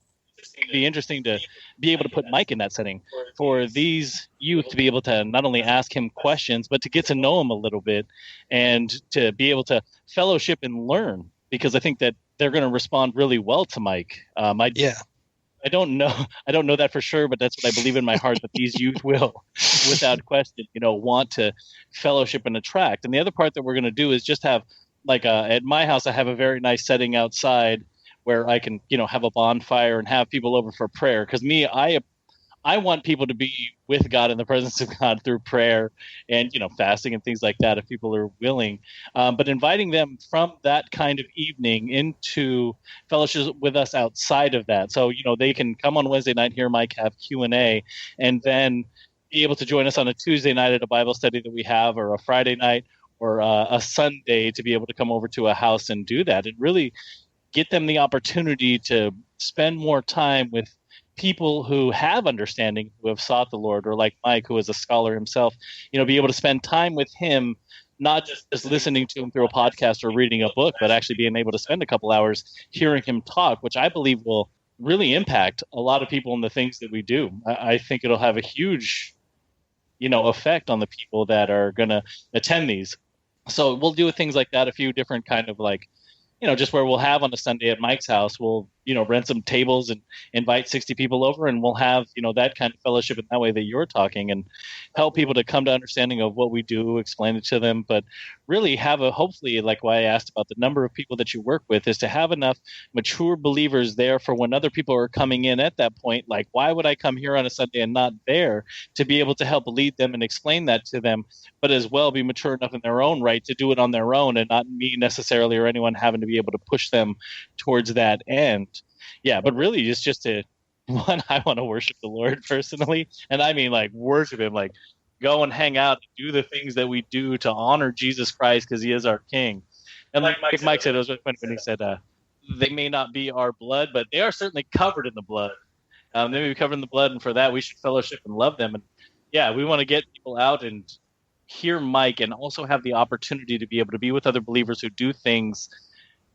D: be interesting to be able to put Mike in that setting for these youth to be able to not only ask him questions, but to get to know him a little bit and to be able to fellowship and learn, because I think that they're going to respond really well to Mike. I don't know that for sure, but that's what I believe in my heart, that these youth will, without question, want to fellowship and attract. And the other part that we're going to do is just have, like, at my house, I have a very nice setting outside where I can, have a bonfire and have people over for prayer. Because I want people to be with God in the presence of God through prayer and, fasting and things like that, if people are willing. But inviting them from that kind of evening into fellowship with us outside of that. So, they can come on Wednesday night, hear Mike have Q&A, and then be able to join us on a Tuesday night at a Bible study that we have, or a Friday night, or a Sunday, to be able to come over to a house and do that. And really get them the opportunity to spend more time with people who have understanding, who have sought the Lord, or like Mike, who is a scholar himself, be able to spend time with him, not just listening to him through a podcast or reading a book, but actually being able to spend a couple hours hearing him talk, which I believe will really impact a lot of people in the things that we do. I think it'll have a huge, effect on the people that are going to attend these. So we'll do things like that, a few different kind of like, just where we'll have on a Sunday at Mike's house, we'll, rent some tables and invite 60 people over, and we'll have, that kind of fellowship in that way that you're talking, and help people to come to understanding of what we do, explain it to them, but really have hopefully, like why I asked about the number of people that you work with, is to have enough mature believers there for when other people are coming in at that point. Like, why would I come here on a Sunday and not there, to be able to help lead them and explain that to them, but as well be mature enough in their own right to do it on their own, and not me necessarily or anyone having to be able to push them towards that end. Yeah, but really it's just I want to worship the Lord personally. And I mean, like, worship him, like go and hang out and do the things that we do to honor Jesus Christ, because he is our King. And like Mike said, it was really funny when he said, they may not be our blood, but they are certainly covered in the blood. They may be covered in the blood, and for that we should fellowship and love them. And yeah, we want to get people out and hear Mike, and also have the opportunity to be able to be with other believers who do things,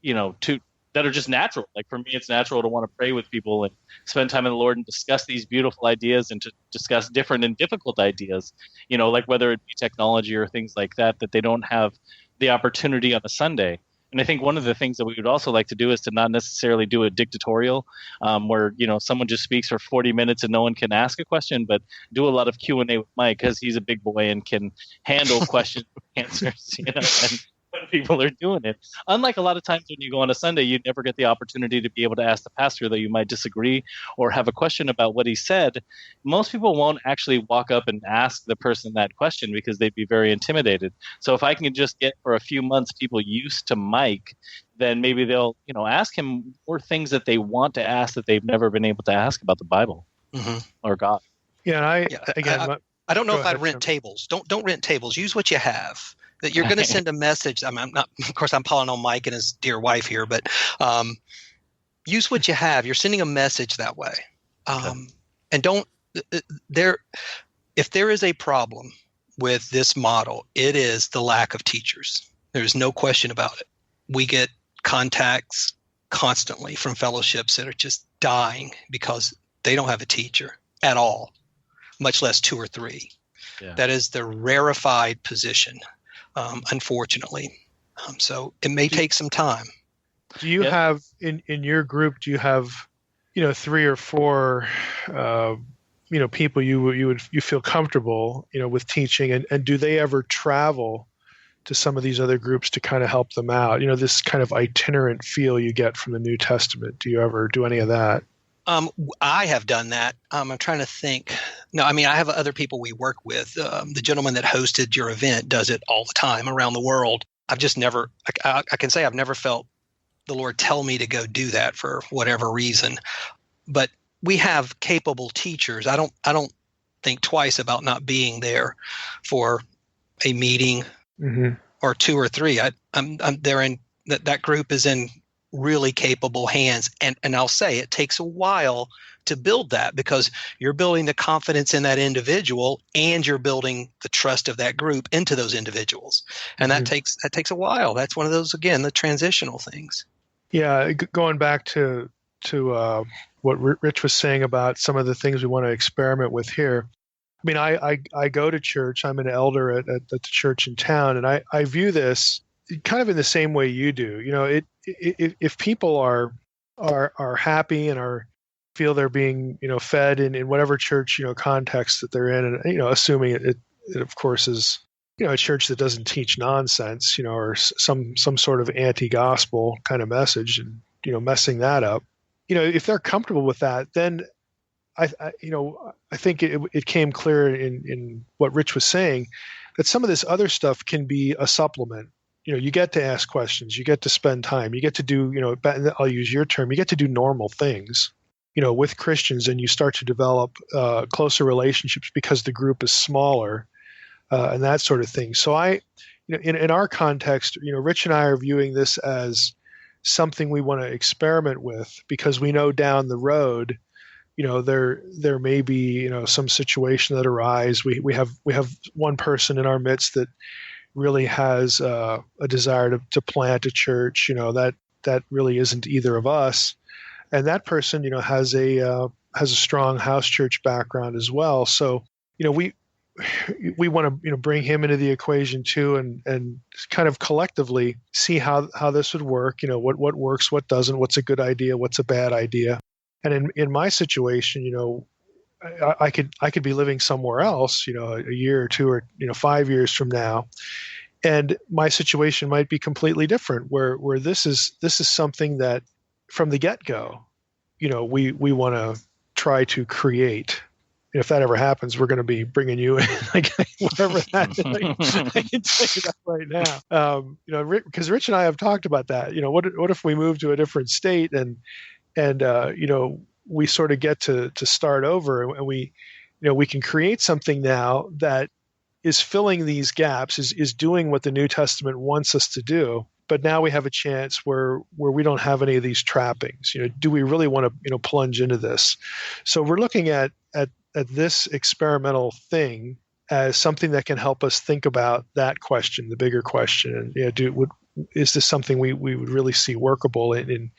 D: that are just natural. Like for me, it's natural to want to pray with people and spend time in the Lord and discuss these beautiful ideas, and to discuss different and difficult ideas, like whether it be technology or things like that, that they don't have the opportunity on a Sunday. And I think one of the things that we would also like to do is to not necessarily do a dictatorial where, someone just speaks for 40 minutes and no one can ask a question, but do a lot of Q&A with Mike because he's a big boy and can handle questions and answers, and when people are doing it. Unlike a lot of times when you go on a Sunday, you never get the opportunity to be able to ask the pastor, though you might disagree or have a question about what he said. Most people won't actually walk up and ask the person that question because they'd be very intimidated. So if I can just get for a few months people used to Mike, then maybe they'll, ask him more things that they want to ask that they've never been able to ask about the Bible or God.
C: Yeah,
E: and I don't know if I'd rent tables. Don't rent tables. Use what you have. That you're going to send a message. I'm not. Of course, I'm calling on Mike and his dear wife here, but use what you have. You're sending a message that way, and don't. If there is a problem with this model, it is the lack of teachers. There's no question about it. We get contacts constantly from fellowships that are just dying because they don't have a teacher at all, much less 2 or 3. Yeah. That is the rarefied position. Unfortunately. So it may take some time.
C: Do you have in your group, do you have, 3 or 4, people you feel comfortable, with teaching, and do they ever travel to some of these other groups to kind of help them out? This kind of itinerant feel you get from the New Testament. Do you ever do any of that?
E: I have done that. I'm trying to think. No, I mean, I have other people we work with. The gentleman that hosted your event does it all the time around the world. I've just never, I can say I've never felt the Lord tell me to go do that for whatever reason. But we have capable teachers. I don't think twice about not being there for a meeting or 2 or 3. I'm there in that group is in really capable hands. And I'll say it takes a while to build that because you're building the confidence in that individual and you're building the trust of that group into those individuals. And that takes a while. That's one of those, again, the transitional things.
C: Yeah. Going back to what Rich was saying about some of the things we want to experiment with here. I mean, I go to church. I'm an elder at the church in town, and I view this kind of in the same way you do. If people are happy and feel they're being fed in whatever church context that they're in, and assuming it of course is a church that doesn't teach nonsense, or some sort of anti-gospel kind of message, and messing that up, if they're comfortable with that, then I think it came clear in what Rich was saying that some of this other stuff can be a supplement. You get to ask questions, you get to spend time, you get to do, I'll use your term, you get to do normal things, with Christians, and you start to develop closer relationships because the group is smaller and that sort of thing. So in our context, Rich and I are viewing this as something we want to experiment with because we know down the road, there may be, some situation that arise. We have one person in our midst that really has a desire to plant a church, that really isn't either of us. And that person, has a strong house church background as well. So, we want to, bring him into the equation too, and kind of collectively see how this would work, what works, what doesn't, what's a good idea, what's a bad idea. And in my situation, I could be living somewhere else, a year or 2 or 5 years from now, and my situation might be completely different. Where this is something that from the get-go, we want to try to create. And if that ever happens, we're going to be bringing you in, wherever that is. I can tell you that right now. Because Rich and I have talked about that. What if we move to a different state and we sort of get to start over, and we can create something now that is filling these gaps, is doing what the New Testament wants us to do. But now we have a chance where we don't have any of these trappings. Do we really want to plunge into this? So we're looking at this experimental thing as something that can help us think about that question, the bigger question, and is this something we would really see workable in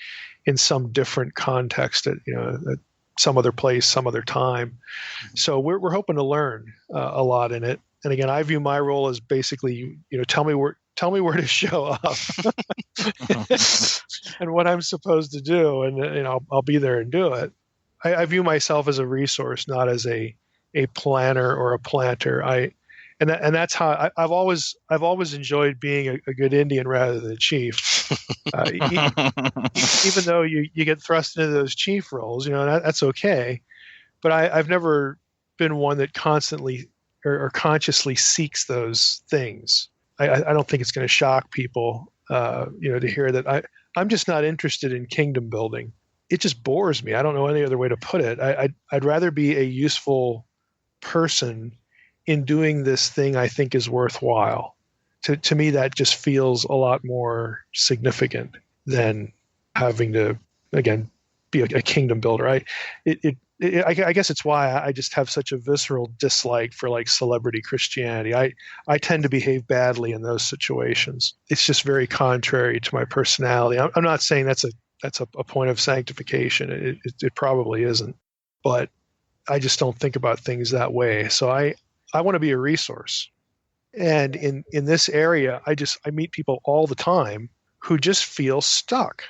C: some different context at some other place, some other time. So we're hoping to learn a lot in it. And again, I view my role as basically, tell me tell me where to show up and what I'm supposed to do, and I'll be there and do it. I view myself as a resource, not as a planner or a planter. And that's how I've always enjoyed being a good Indian rather than a chief. Even though you get thrust into those chief roles, that's okay. But I've never been one that constantly or consciously seeks those things. I don't think it's going to shock people, to hear that I'm just not interested in kingdom building. It just bores me. I don't know any other way to put it. I'd rather be a useful person in doing this thing I think is worthwhile. To me, that just feels a lot more significant than having to, again, be a kingdom builder. I guess it's why I just have such a visceral dislike for like celebrity Christianity. I tend to behave badly in those situations. It's just very contrary to my personality. I'm not saying that's a point of sanctification. It probably isn't, but I just don't think about things that way. So I want to be a resource. And in this area, I meet people all the time who just feel stuck.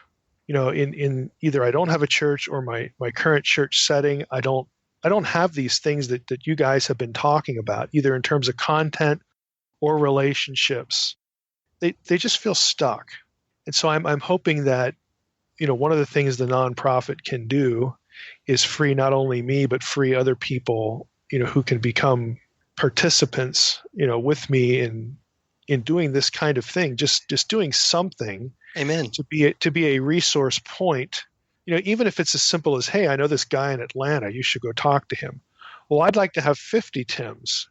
C: In either I don't have a church or my current church setting, I don't have these things that you guys have been talking about, either in terms of content or relationships. They just feel stuck. And so I'm hoping that, one of the things the nonprofit can do is free not only me, but free other people, who can become participants, with me in doing this kind of thing, just doing something.
E: Amen.
C: To be a resource point, even if it's as simple as, hey, I know this guy in Atlanta, you should go talk to him. Well, I'd like to have 50 Tims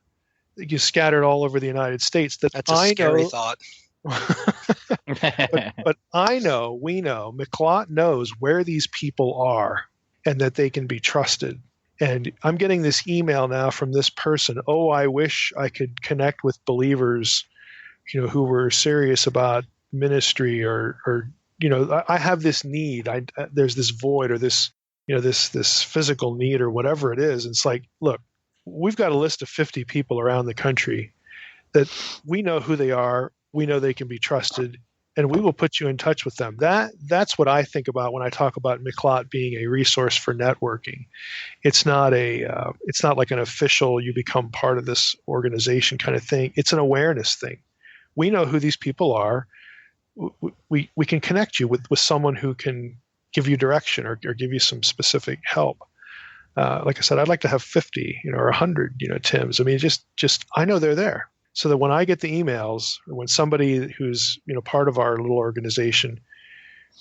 C: you scattered all over the United States.
E: That's a scary thought.
C: but we know, McClot knows where these people are and that they can be trusted. And I'm getting this email now from this person. Oh, I wish I could connect with believers, who were serious about ministry or I have this need. There's this void or this, this physical need or whatever it is. And it's like, look, we've got a list of 50 people around the country that we know who they are. We know they can be trusted, and we will put you in touch with them. That's what I think about when I talk about McClot being a resource for networking. It's not like an official, you become part of this organization kind of thing. It's an awareness thing. We know who these people are. We can connect you with someone who can give you direction or give you some specific help. Like I said, I'd like to have 50, or 100, Tims. I mean, just I know they're there. So that when I get the emails, or when somebody who's, part of our little organization,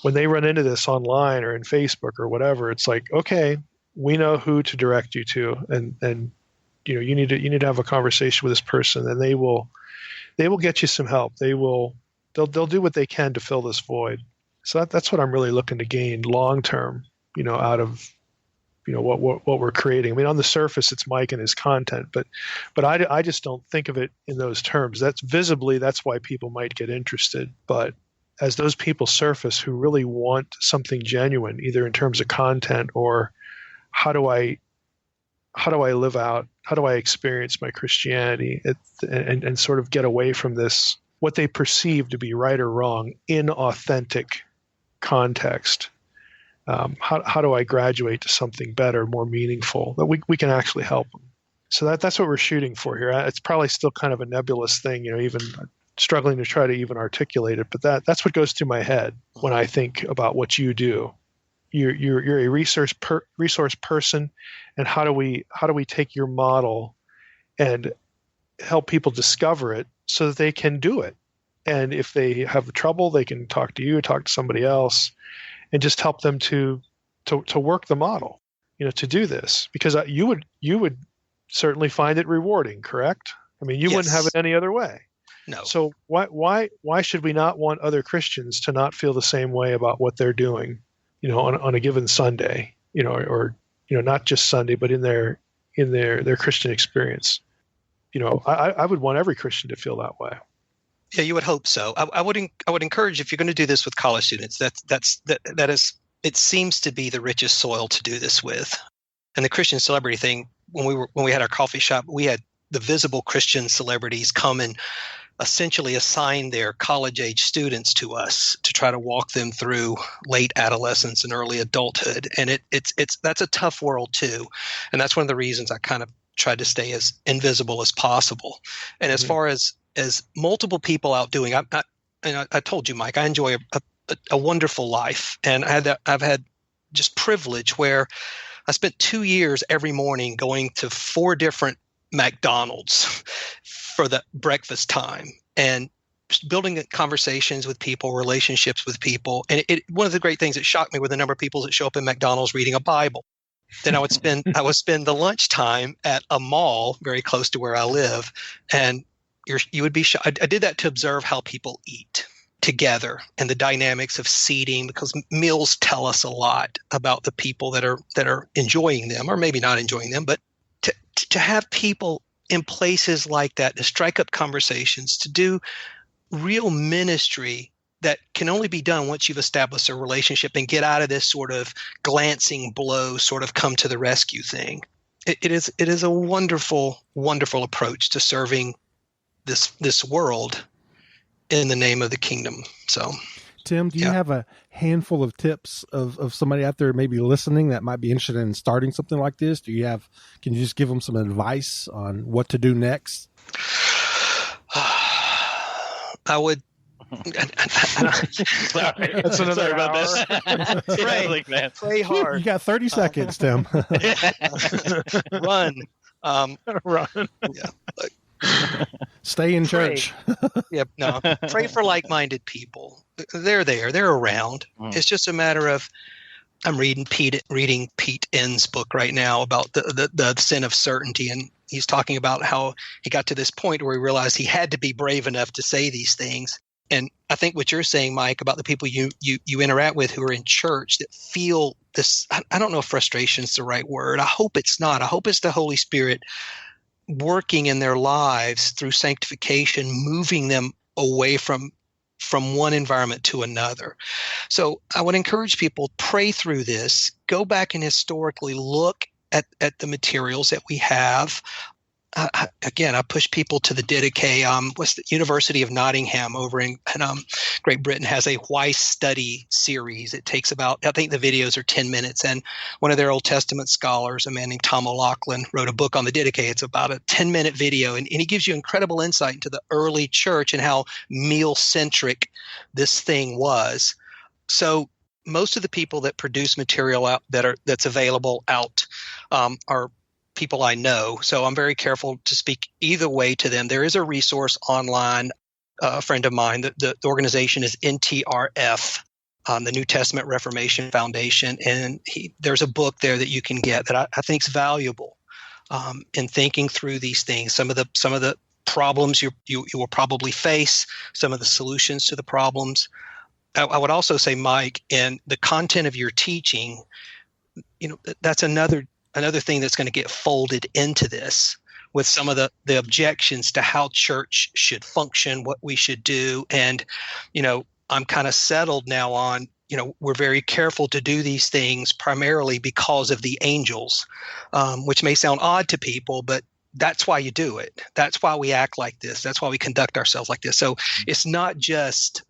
C: when they run into this online or in Facebook or whatever, it's like, okay, we know who to direct you to, and you need to have a conversation with this person, and they will get you some help. They'll do what they can to fill this void. So that's what I'm really looking to gain long term, out of what we're creating. I mean, on the surface, it's Mike and his content, but I just don't think of it in those terms. That's why people might get interested. But as those people surface who really want something genuine, either in terms of content or how do I live out, how do I experience my Christianity, and sort of get away from this, what they perceive to be right or wrong, inauthentic context. How do I graduate to something better, more meaningful, that we can actually help them? So that's what we're shooting for here. It's probably still kind of a nebulous thing, even struggling to try to even articulate it. But that's what goes through my head when I think about what you do. You're a resource person, and how do we take your model and help people discover it so that they can do it? And if they have trouble, they can talk to you, talk to somebody else, and just help them to work the model, to do this, because you would certainly find it rewarding, correct? I mean, you
E: Yes.
C: wouldn't have it any other way.
E: No.
C: So why should we not want other Christians to not feel the same way about what they're doing, on a given Sunday, or not just Sunday, but in their Christian experience? I would want every Christian to feel that way.
E: Yeah, you would hope so. I would encourage, if you're going to do this with college students, that is, it seems to be the richest soil to do this with. And the Christian celebrity thing, when we had our coffee shop, we had the visible Christian celebrities come and essentially assign their college-age students to us to try to walk them through late adolescence and early adulthood. And that's a tough world too. And that's one of the reasons I kind of tried to stay as invisible as possible. And as far as multiple people out doing, I told you, Mike, I enjoy a wonderful life, and I've had just privilege where I spent 2 years every morning going to 4 different McDonald's for the breakfast time and just building conversations with people, relationships with people. And one of the great things that shocked me were the number of people that show up in McDonald's reading a Bible. Then I would spend the lunchtime at a mall very close to where I live, and you would be shocked. I did that to observe how people eat together and the dynamics of seating, because meals tell us a lot about the people that are enjoying them, or maybe not enjoying them. But to have people in places like that, to strike up conversations, to do real ministry that can only be done once you've established a relationship and get out of this sort of glancing blow, sort of come to the rescue thing. It is a wonderful, wonderful approach to serving this world in the name of the kingdom. So,
B: Tim, do you have a handful of tips of somebody out there maybe listening that might be interested in starting something like this? Can you just give them some advice on what to do next?
E: I would.
C: Sorry, that's another hour.
E: Pray hard.
B: You got 30 seconds, Tim.
E: Run.
C: Run.
E: Yeah.
B: Stay in church.
E: Pray for like-minded people. They're there. They're around. It's just a matter of, I'm reading Pete N's book right now about the sin of certainty, and he's talking about how he got to this point where he realized he had to be brave enough to say these things. And I think what you're saying, Mike, about the people you interact with who are in church that feel this, I don't know if frustration is the right word. I hope it's not. I hope it's the Holy Spirit working in their lives through sanctification, moving them away from one environment to another. So I would encourage people, pray through this, go back and historically look at the materials that we have. Again, I push people to the Didache. What's the University of Nottingham over in Great Britain has a Why Study series. It takes about, I think the videos are 10 minutes. And one of their Old Testament scholars, a man named Tom O'Loughlin, wrote a book on the Didache. It's about a 10-minute video. And he gives you incredible insight into the early church and how meal-centric this thing was. So most of the people that produce material out that's available out are people I know. So I'm very careful to speak either way to them. There is a resource online, a friend of mine, the organization is NTRF, the New Testament Reformation Foundation. And there's a book there that you can get that I think is valuable in thinking through these things. Some of the problems you will probably face, some of the solutions to the problems. I would also say, Mike, in the content of your teaching, that's another thing that's going to get folded into this with some of the objections to how church should function, what we should do. And, I'm kind of settled now on, we're very careful to do these things primarily because of the angels, which may sound odd to people, but that's why you do it. That's why we act like this. That's why we conduct ourselves like this. So it's not just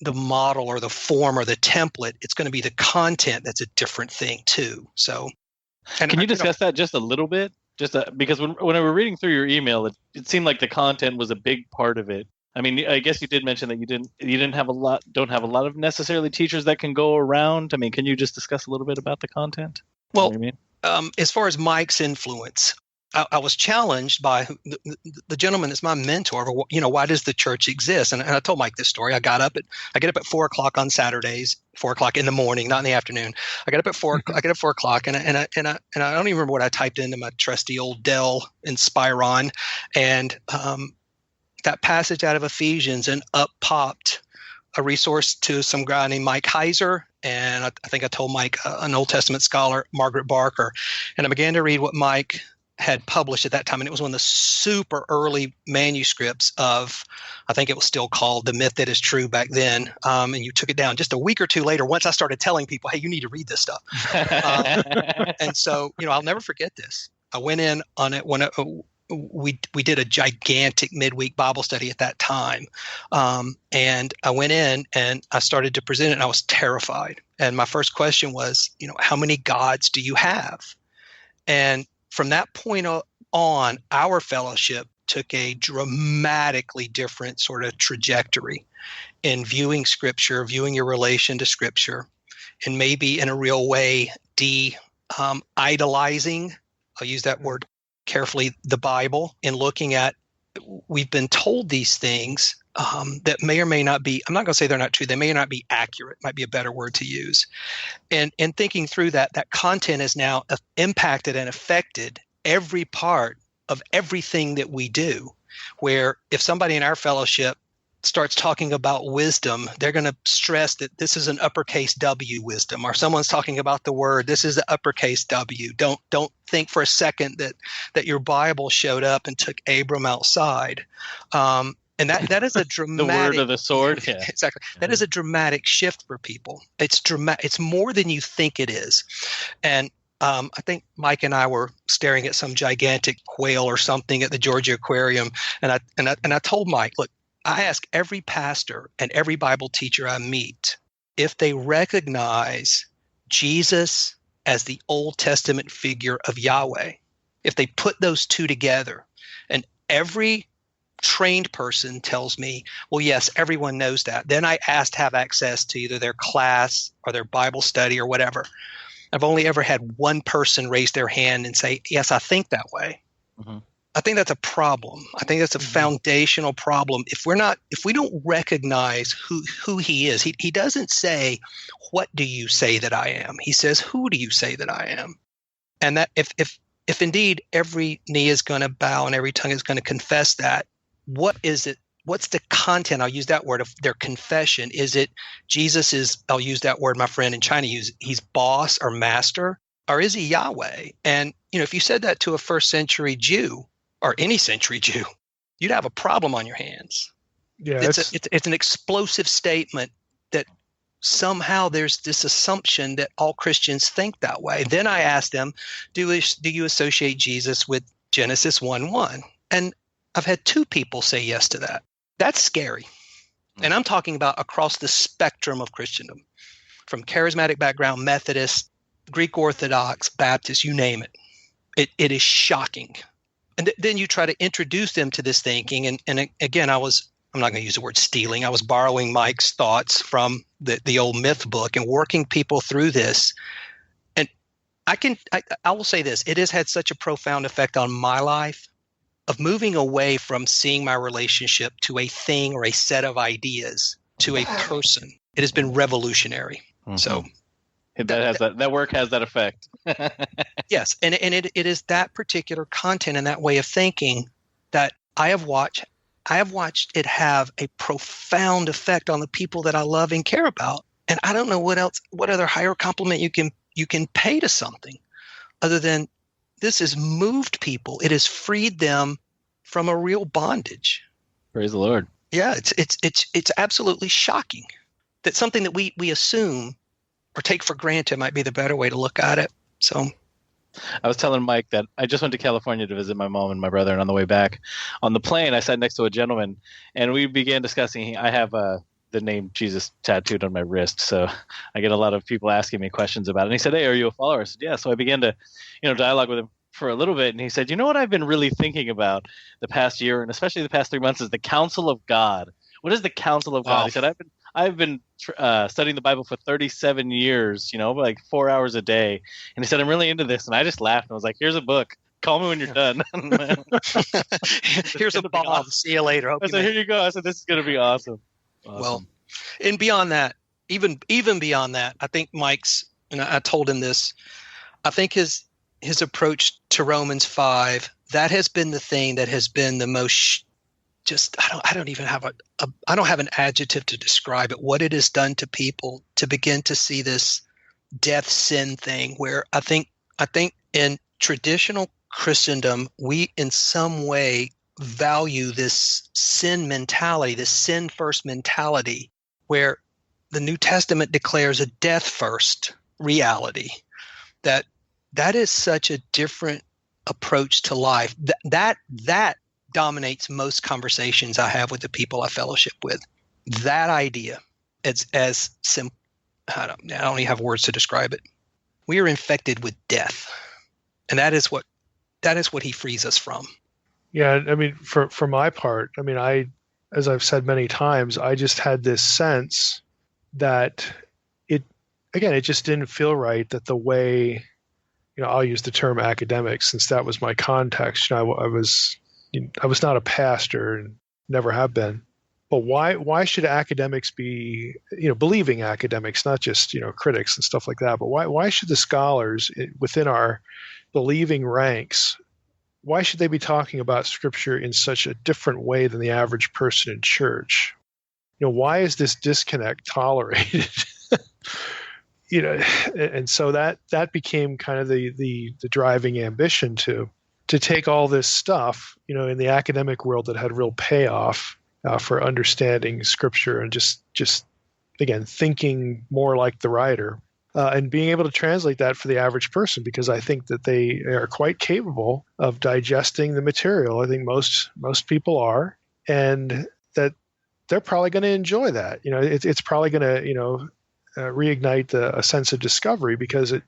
E: the model or the form or the template. It's going to be the content that's a different thing too. So,
D: can you discuss that just a little bit? Because when I were reading through your email, it seemed like the content was a big part of it. I mean, I guess you did mention that you don't have a lot of necessarily teachers that can go around. I mean, can you just discuss a little bit about the content?
E: Well, as far as Mike's influence, I was challenged by the gentleman that's my mentor. Why does the church exist? And I told Mike this story. I get up at 4:00 on Saturdays, 4:00 in the morning, not in the afternoon. I get up at 4:00, and I don't even remember what I typed into my trusty old Dell Inspiron, and that passage out of Ephesians, and up popped a resource to some guy named Mike Heiser, and I think I told Mike an Old Testament scholar, Margaret Barker, and I began to read what Mike had published at that time, and it was one of the super early manuscripts of, I think it was still called The Myth That Is True back then, and you took it down just a week or two later once I started telling people, hey, you need to read this stuff. And so, I'll never forget this. I went in on it we did a gigantic midweek Bible study at that time. And I went in and I started to present it, and I was terrified. And my first question was, how many gods do you have? And from that point on, our fellowship took a dramatically different sort of trajectory in viewing Scripture, viewing your relation to Scripture, and maybe in a real way idolizing, I'll use that word carefully, the Bible, and looking at, we've been told these things that may or may not be, I'm not going to say they're not true, they may not be accurate, might be a better word to use. And thinking through that content has now impacted and affected every part of everything that we do, where if somebody in our fellowship starts talking about wisdom, they're going to stress that this is an uppercase W wisdom, or someone's talking about the word, this is the uppercase W. Don't think for a second that your Bible showed up and took Abram outside. And that is a dramatic
D: the word of the sword. Yeah.
E: Exactly. That is a dramatic shift for people. It's dramatic. It's more than you think it is. And I think Mike and I were staring at some gigantic whale or something at the Georgia Aquarium, and I told Mike, look, I ask every pastor and every Bible teacher I meet if they recognize Jesus as the Old Testament figure of Yahweh, if they put those two together. And every trained person tells me, well, yes, everyone knows that. Then I ask to have access to either their class or their Bible study or whatever. I've only ever had one person raise their hand and say, yes, I think that way. Mm-hmm. I think that's a problem. I think that's a foundational problem. If we don't recognize who he is, he doesn't say, what do you say that I am? He says, who do you say that I am? And that if indeed every knee is going to bow and every tongue is going to confess that, what is it? What's the content? I'll use that word of their confession. Is it Jesus is, I'll use that word my friend in China used, he's boss or master, or is he Yahweh? And if you said that to a first century Jew, or any century Jew, you'd have a problem on your hands.
C: Yeah,
E: it's an explosive statement that somehow there's this assumption that all Christians think that way. Then I asked them, do you associate Jesus with Genesis 1:1? And I've had two people say yes to that. That's scary. And I'm talking about across the spectrum of Christendom, from charismatic background, Methodist, Greek Orthodox, Baptist, you name it. It is shocking. And then you try to introduce them to this thinking. And again, I'm not going to use the word stealing. I was borrowing Mike's thoughts from the old myth book and working people through this. And I will say this, it has had such a profound effect on my life of moving away from seeing my relationship to a thing or a set of ideas to a person. It has been revolutionary. Mm-hmm. So
D: that work has that effect.
E: Yes, and it is that particular content and that way of thinking that I have watched it have a profound effect on the people that I love and care about. And I don't know what other higher compliment you can pay to something other than this has moved people. It has freed them from a real bondage.
D: Praise the Lord.
E: Yeah, it's absolutely shocking that something that we assume or take for granted might be the better way to look at it. So
D: I was telling Mike that I just went to California to visit my mom and my brother, and on the way back on the plane, I sat next to a gentleman, and we began discussing. I have the name Jesus tattooed on my wrist, so I get a lot of people asking me questions about it. And he said, "Hey, are you a follower?" I said, "Yeah." So I began to, dialogue with him for a little bit, and he said, "You know what I've been really thinking about the past year, and especially the past 3 months, is the counsel of God. What is the counsel of God?" He said, I've been studying the Bible for 37 years, like 4 hours a day. And he said, I'm really into this. And I just laughed and I was like, here's a book. Call me when you're done.
E: Here's a bomb. Awesome. See you later.
D: I said, here you go. I said, this is going to be awesome.
E: Well, and beyond that, even beyond that, I think Mike's, and I told him this, I think his approach to Romans 5, that has been the thing that has been the most I don't even have I don't have an adjective to describe it, what it has done to people to begin to see this death sin thing, where I think in traditional Christendom, we in some way value this sin mentality, this sin first mentality, where the New Testament declares a death first reality. That is such a different approach to life, that dominates most conversations I have with the people I fellowship with. That idea, it's as simple. I don't even have words to describe it. We are infected with death, and that is what he frees us from.
C: Yeah, I mean, for my part, I mean, as I've said many times, I just had this sense that it just didn't feel right that the way, I'll use the term academic since that was my context. I was not a pastor and never have been. But why should academics be, believing academics, not just, critics and stuff like that, but why should the scholars within our believing ranks, why should they be talking about Scripture in such a different way than the average person in church? Why is this disconnect tolerated? And so that became kind of the driving ambition to take all this stuff, in the academic world that had real payoff for understanding Scripture and just again thinking more like the writer, and being able to translate that for the average person, because I think that they are quite capable of digesting the material. I think most people are, and that they're probably going to enjoy that. It's probably going to reignite a sense of discovery, because it.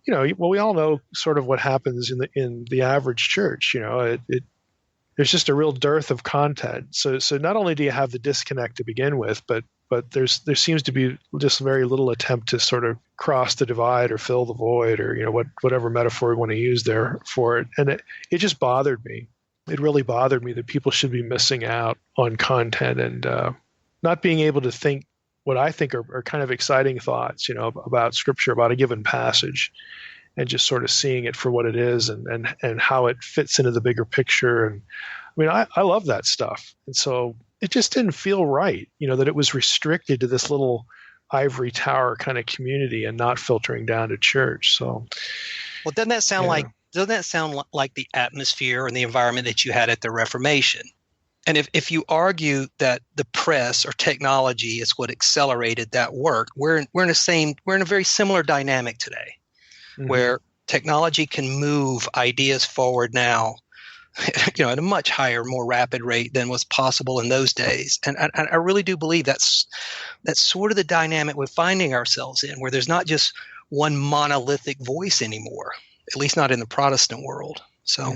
C: Well, we all know sort of what happens in the average church. There's just a real dearth of content. So not only do you have the disconnect to begin with, but there seems to be just very little attempt to sort of cross the divide or fill the void, or whatever metaphor we want to use there for it. And it just bothered me. It really bothered me that people should be missing out on content and not being able to think what I think are kind of exciting thoughts, about Scripture, about a given passage, and just sort of seeing it for what it is and how it fits into the bigger picture. And I mean, I love that stuff. And so it just didn't feel right, that it was restricted to this little ivory tower kind of community and not filtering down to church. So,
E: well, doesn't that sound like the atmosphere and the environment that you had at the Reformation? And if you argue that the press or technology is what accelerated that work, we're in a very similar dynamic today, where technology can move ideas forward now, at a much higher, more rapid rate than was possible in those days. And I really do believe that's sort of the dynamic we're finding ourselves in, where there's not just one monolithic voice anymore, at least not in the Protestant world. So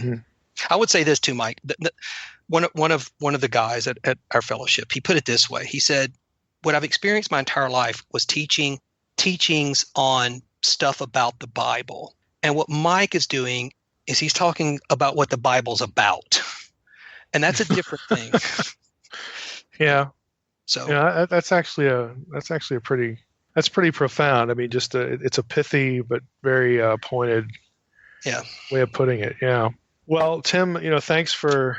E: I would say this too, Mike. One of the guys at our fellowship, he put it this way. He said, what I've experienced my entire life was teachings on stuff about the Bible. And what Mike is doing is he's talking about what the Bible's about. And that's a different thing.
C: Yeah.
E: So
C: that's pretty profound. I mean, just it's a pithy but very pointed way of putting it. Yeah. Well, Tim, thanks for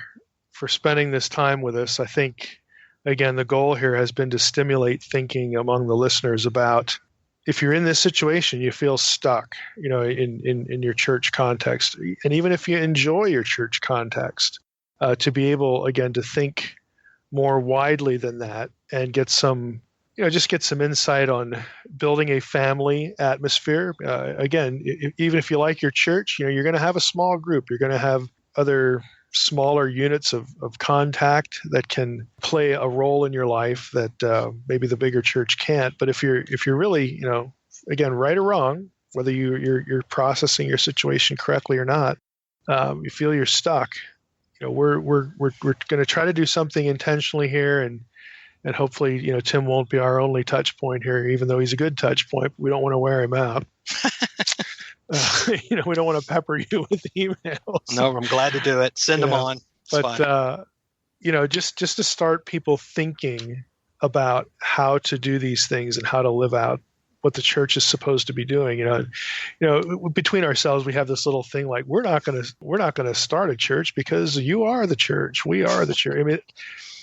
C: spending this time with us. I think, again, the goal here has been to stimulate thinking among the listeners about, if you're in this situation, you feel stuck, in your church context, and even if you enjoy your church context, to be able, again, to think more widely than that and get some insight on building a family atmosphere. Again, even if you like your church, you're going to have a small group. You're going to have other smaller units of contact that can play a role in your life that maybe the bigger church can't. But if you're really, again, right or wrong, whether you're processing your situation correctly or not, you feel you're stuck. We're going to try to do something intentionally here, and hopefully, Tim won't be our only touch point here, even though he's a good touch point. We don't want to wear him out. We don't want to pepper you with emails.
E: No, I'm glad to do it. Send them on.
C: But just to start people thinking about how to do these things and how to live out what the church is supposed to be doing. Between ourselves, we have this little thing like, we're not going to start a church because you are the church. We are the church. I mean,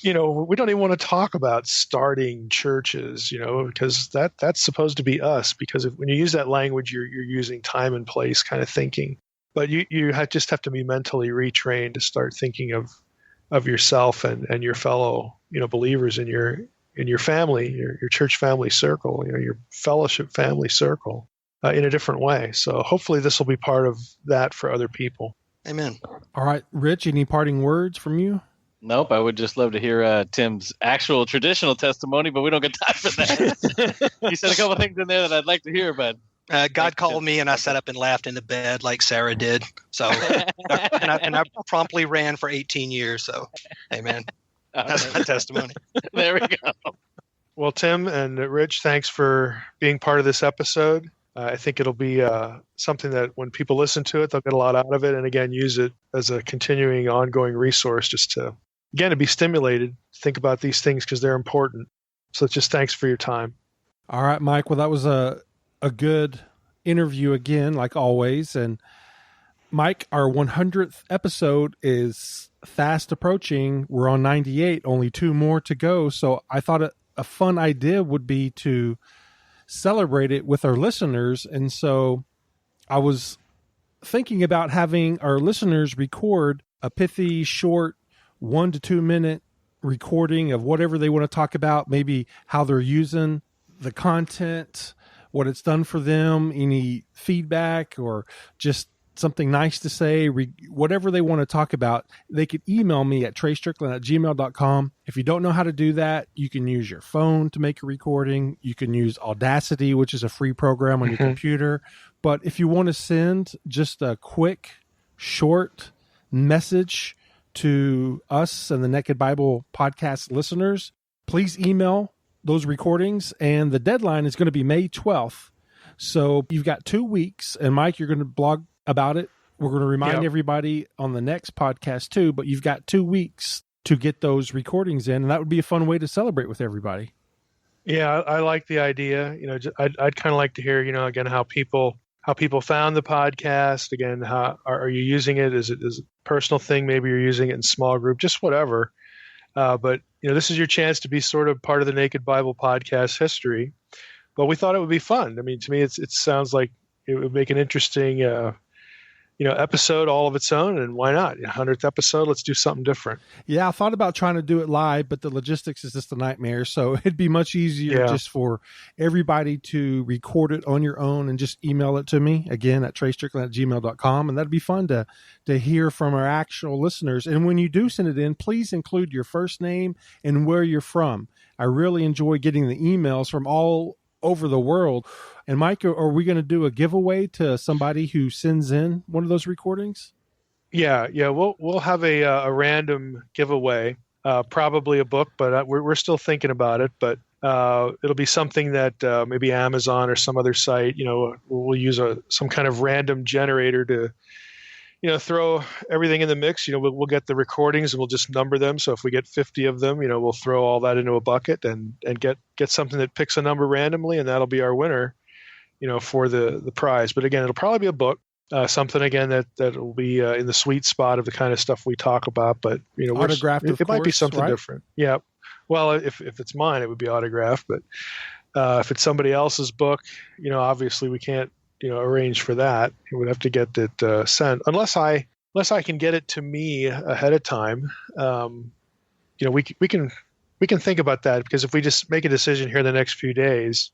C: we don't even want to talk about starting churches, because that's supposed to be us. Because when you use that language, you're using time and place kind of thinking. But you just have to be mentally retrained to start thinking of yourself and your fellow believers in your family, your church family circle, your fellowship family circle in a different way. So hopefully this will be part of that for other people.
E: Amen.
B: All right, Rich, any parting words from you?
D: Nope, I would just love to hear Tim's actual traditional testimony, but we don't get time for that. He said a couple things in there that I'd like to hear, but
E: God called me, and I sat up and laughed in the bed like Sarah did. So, and I promptly ran for 18 years. So, amen. That's my testimony.
D: There we go.
C: Well, Tim and Rich, thanks for being part of this episode. I think it'll be something that when people listen to it, they'll get a lot out of it, and again, use it as a continuing, ongoing resource just to be stimulated, think about these things because they're important. So just thanks for your time.
B: All right, Mike. Well, that was a good interview again, like always. And Mike, our 100th episode is fast approaching. We're on 98, only 2 more to go. So I thought a fun idea would be to celebrate it with our listeners. And so I was thinking about having our listeners record a pithy, short 1 to 2 minute recording of whatever they want to talk about, maybe how they're using the content, what it's done for them, any feedback, or just something nice to say, whatever they want to talk about. They could email me at treystrickland@gmail.com. If you don't know how to do that, you can use your phone to make a recording. You can use Audacity, which is a free program on your computer. But if you want to send just a quick, short message to us and the Naked Bible podcast listeners, please email those recordings. And the deadline is going to be May 12th. So you've got 2 weeks. And Mike, you're going to blog about it. We're going to remind everybody on the next podcast too, but you've got 2 weeks to get those recordings in. And that would be a fun way to celebrate with everybody.
C: Yeah, I like the idea. I'd kind of like to hear, again, how people found the podcast. Again, how are you using it? Is it a personal thing? Maybe you're using it in small group, just whatever. But this is your chance to be sort of part of the Naked Bible podcast history. But we thought it would be fun. I mean, to me, it sounds like it would make an interesting, episode all of its own. And why not? 100th episode, let's do something different.
B: Yeah, I thought about trying to do it live, but the logistics is just a nightmare. So it'd be much easier just for everybody to record it on your own and just email it to me, again, at treystrickland@gmail.com. And that'd be fun to hear from our actual listeners. And when you do send it in, please include your first name and where you're from. I really enjoy getting the emails from all over the world. And Mike, are we going to do a giveaway to somebody who sends in one of those recordings?
C: Yeah. We'll have a random giveaway, probably a book, but we're still thinking about it. But it'll be something that maybe Amazon or some other site. We'll use some kind of random generator to throw everything in the mix. We'll get the recordings and we'll just number them. So if we get 50 of them, we'll throw all that into a bucket and get something that picks a number randomly, and that'll be our winner, for the prize. But again, it'll probably be a book, something again that will be in the sweet spot of the kind of stuff we talk about. But
B: autographed,
C: it might be something
B: right?
C: different. Yeah. Well, if it's mine, it would be autographed. But if it's somebody else's book, obviously we can't arrange for that. It would have to get it sent unless I can get it to me ahead of time. We can think about that, because if we just make a decision here the next few days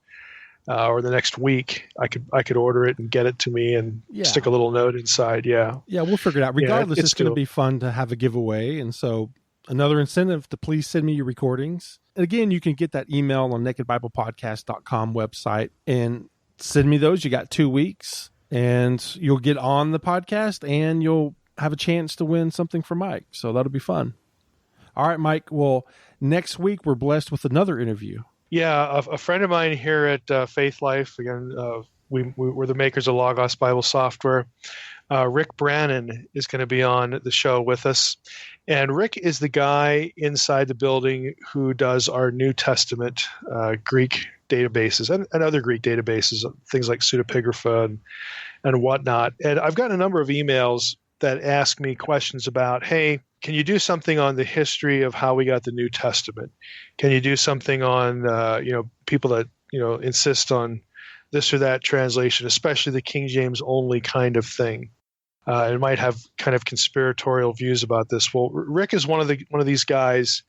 C: or the next week, I could order it and get it to me and stick a little note inside. Yeah, we'll
B: figure it out. Regardless, it's going to be fun to have a giveaway, and so another incentive to please send me your recordings. And again, you can get that email on nakedbiblepodcast.com website and send me those. You got 2 weeks, and you'll get on the podcast, and you'll have a chance to win something from Mike. So that'll be fun. All right, Mike. Well, next week we're blessed with another interview.
C: Yeah, a friend of mine here at Faith Life, again, we're the makers of Logos Bible software. Rick Brannon is going to be on the show with us. And Rick is the guy inside the building who does our New Testament Greek databases and other Greek databases, things like pseudepigrapha and whatnot. And I've gotten a number of emails that ask me questions about, hey, can you do something on the history of how we got the New Testament? Can you do something on, people that, insist on this or that translation, especially the King James only kind of thing? It might have kind of conspiratorial views about this. Well, Rick is one of these guys.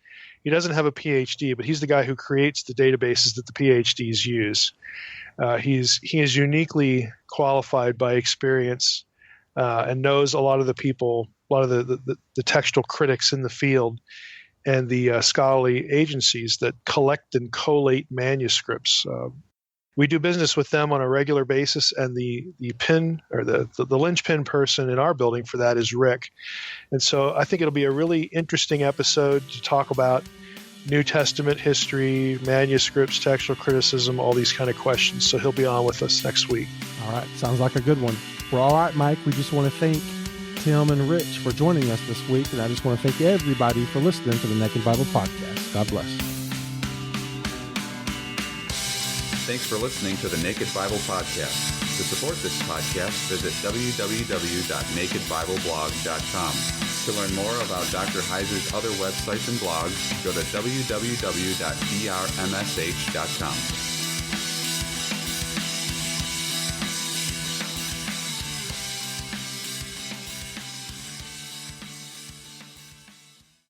C: He doesn't have a PhD, but he's the guy who creates the databases that the PhDs use. He is uniquely qualified by experience and knows a lot of the people, a lot of the textual critics in the field, and the scholarly agencies that collect and collate manuscripts. We do business with them on a regular basis, and the pin or the linchpin person in our building for that is Rick. And so I think it'll be a really interesting episode to talk about New Testament history, manuscripts, textual criticism, all these kind of questions. So he'll be on with us next week.
B: All right. Sounds like a good one. Well, all right, Mike, we just want to thank Tim and Rich for joining us this week. And I just want to thank everybody for listening to the Naked Bible Podcast. God bless.
F: Thanks for listening to the Naked Bible Podcast. To support this podcast, visit www.nakedbibleblog.com. To learn more about Dr. Heiser's other websites and blogs, go to www.drmsh.com.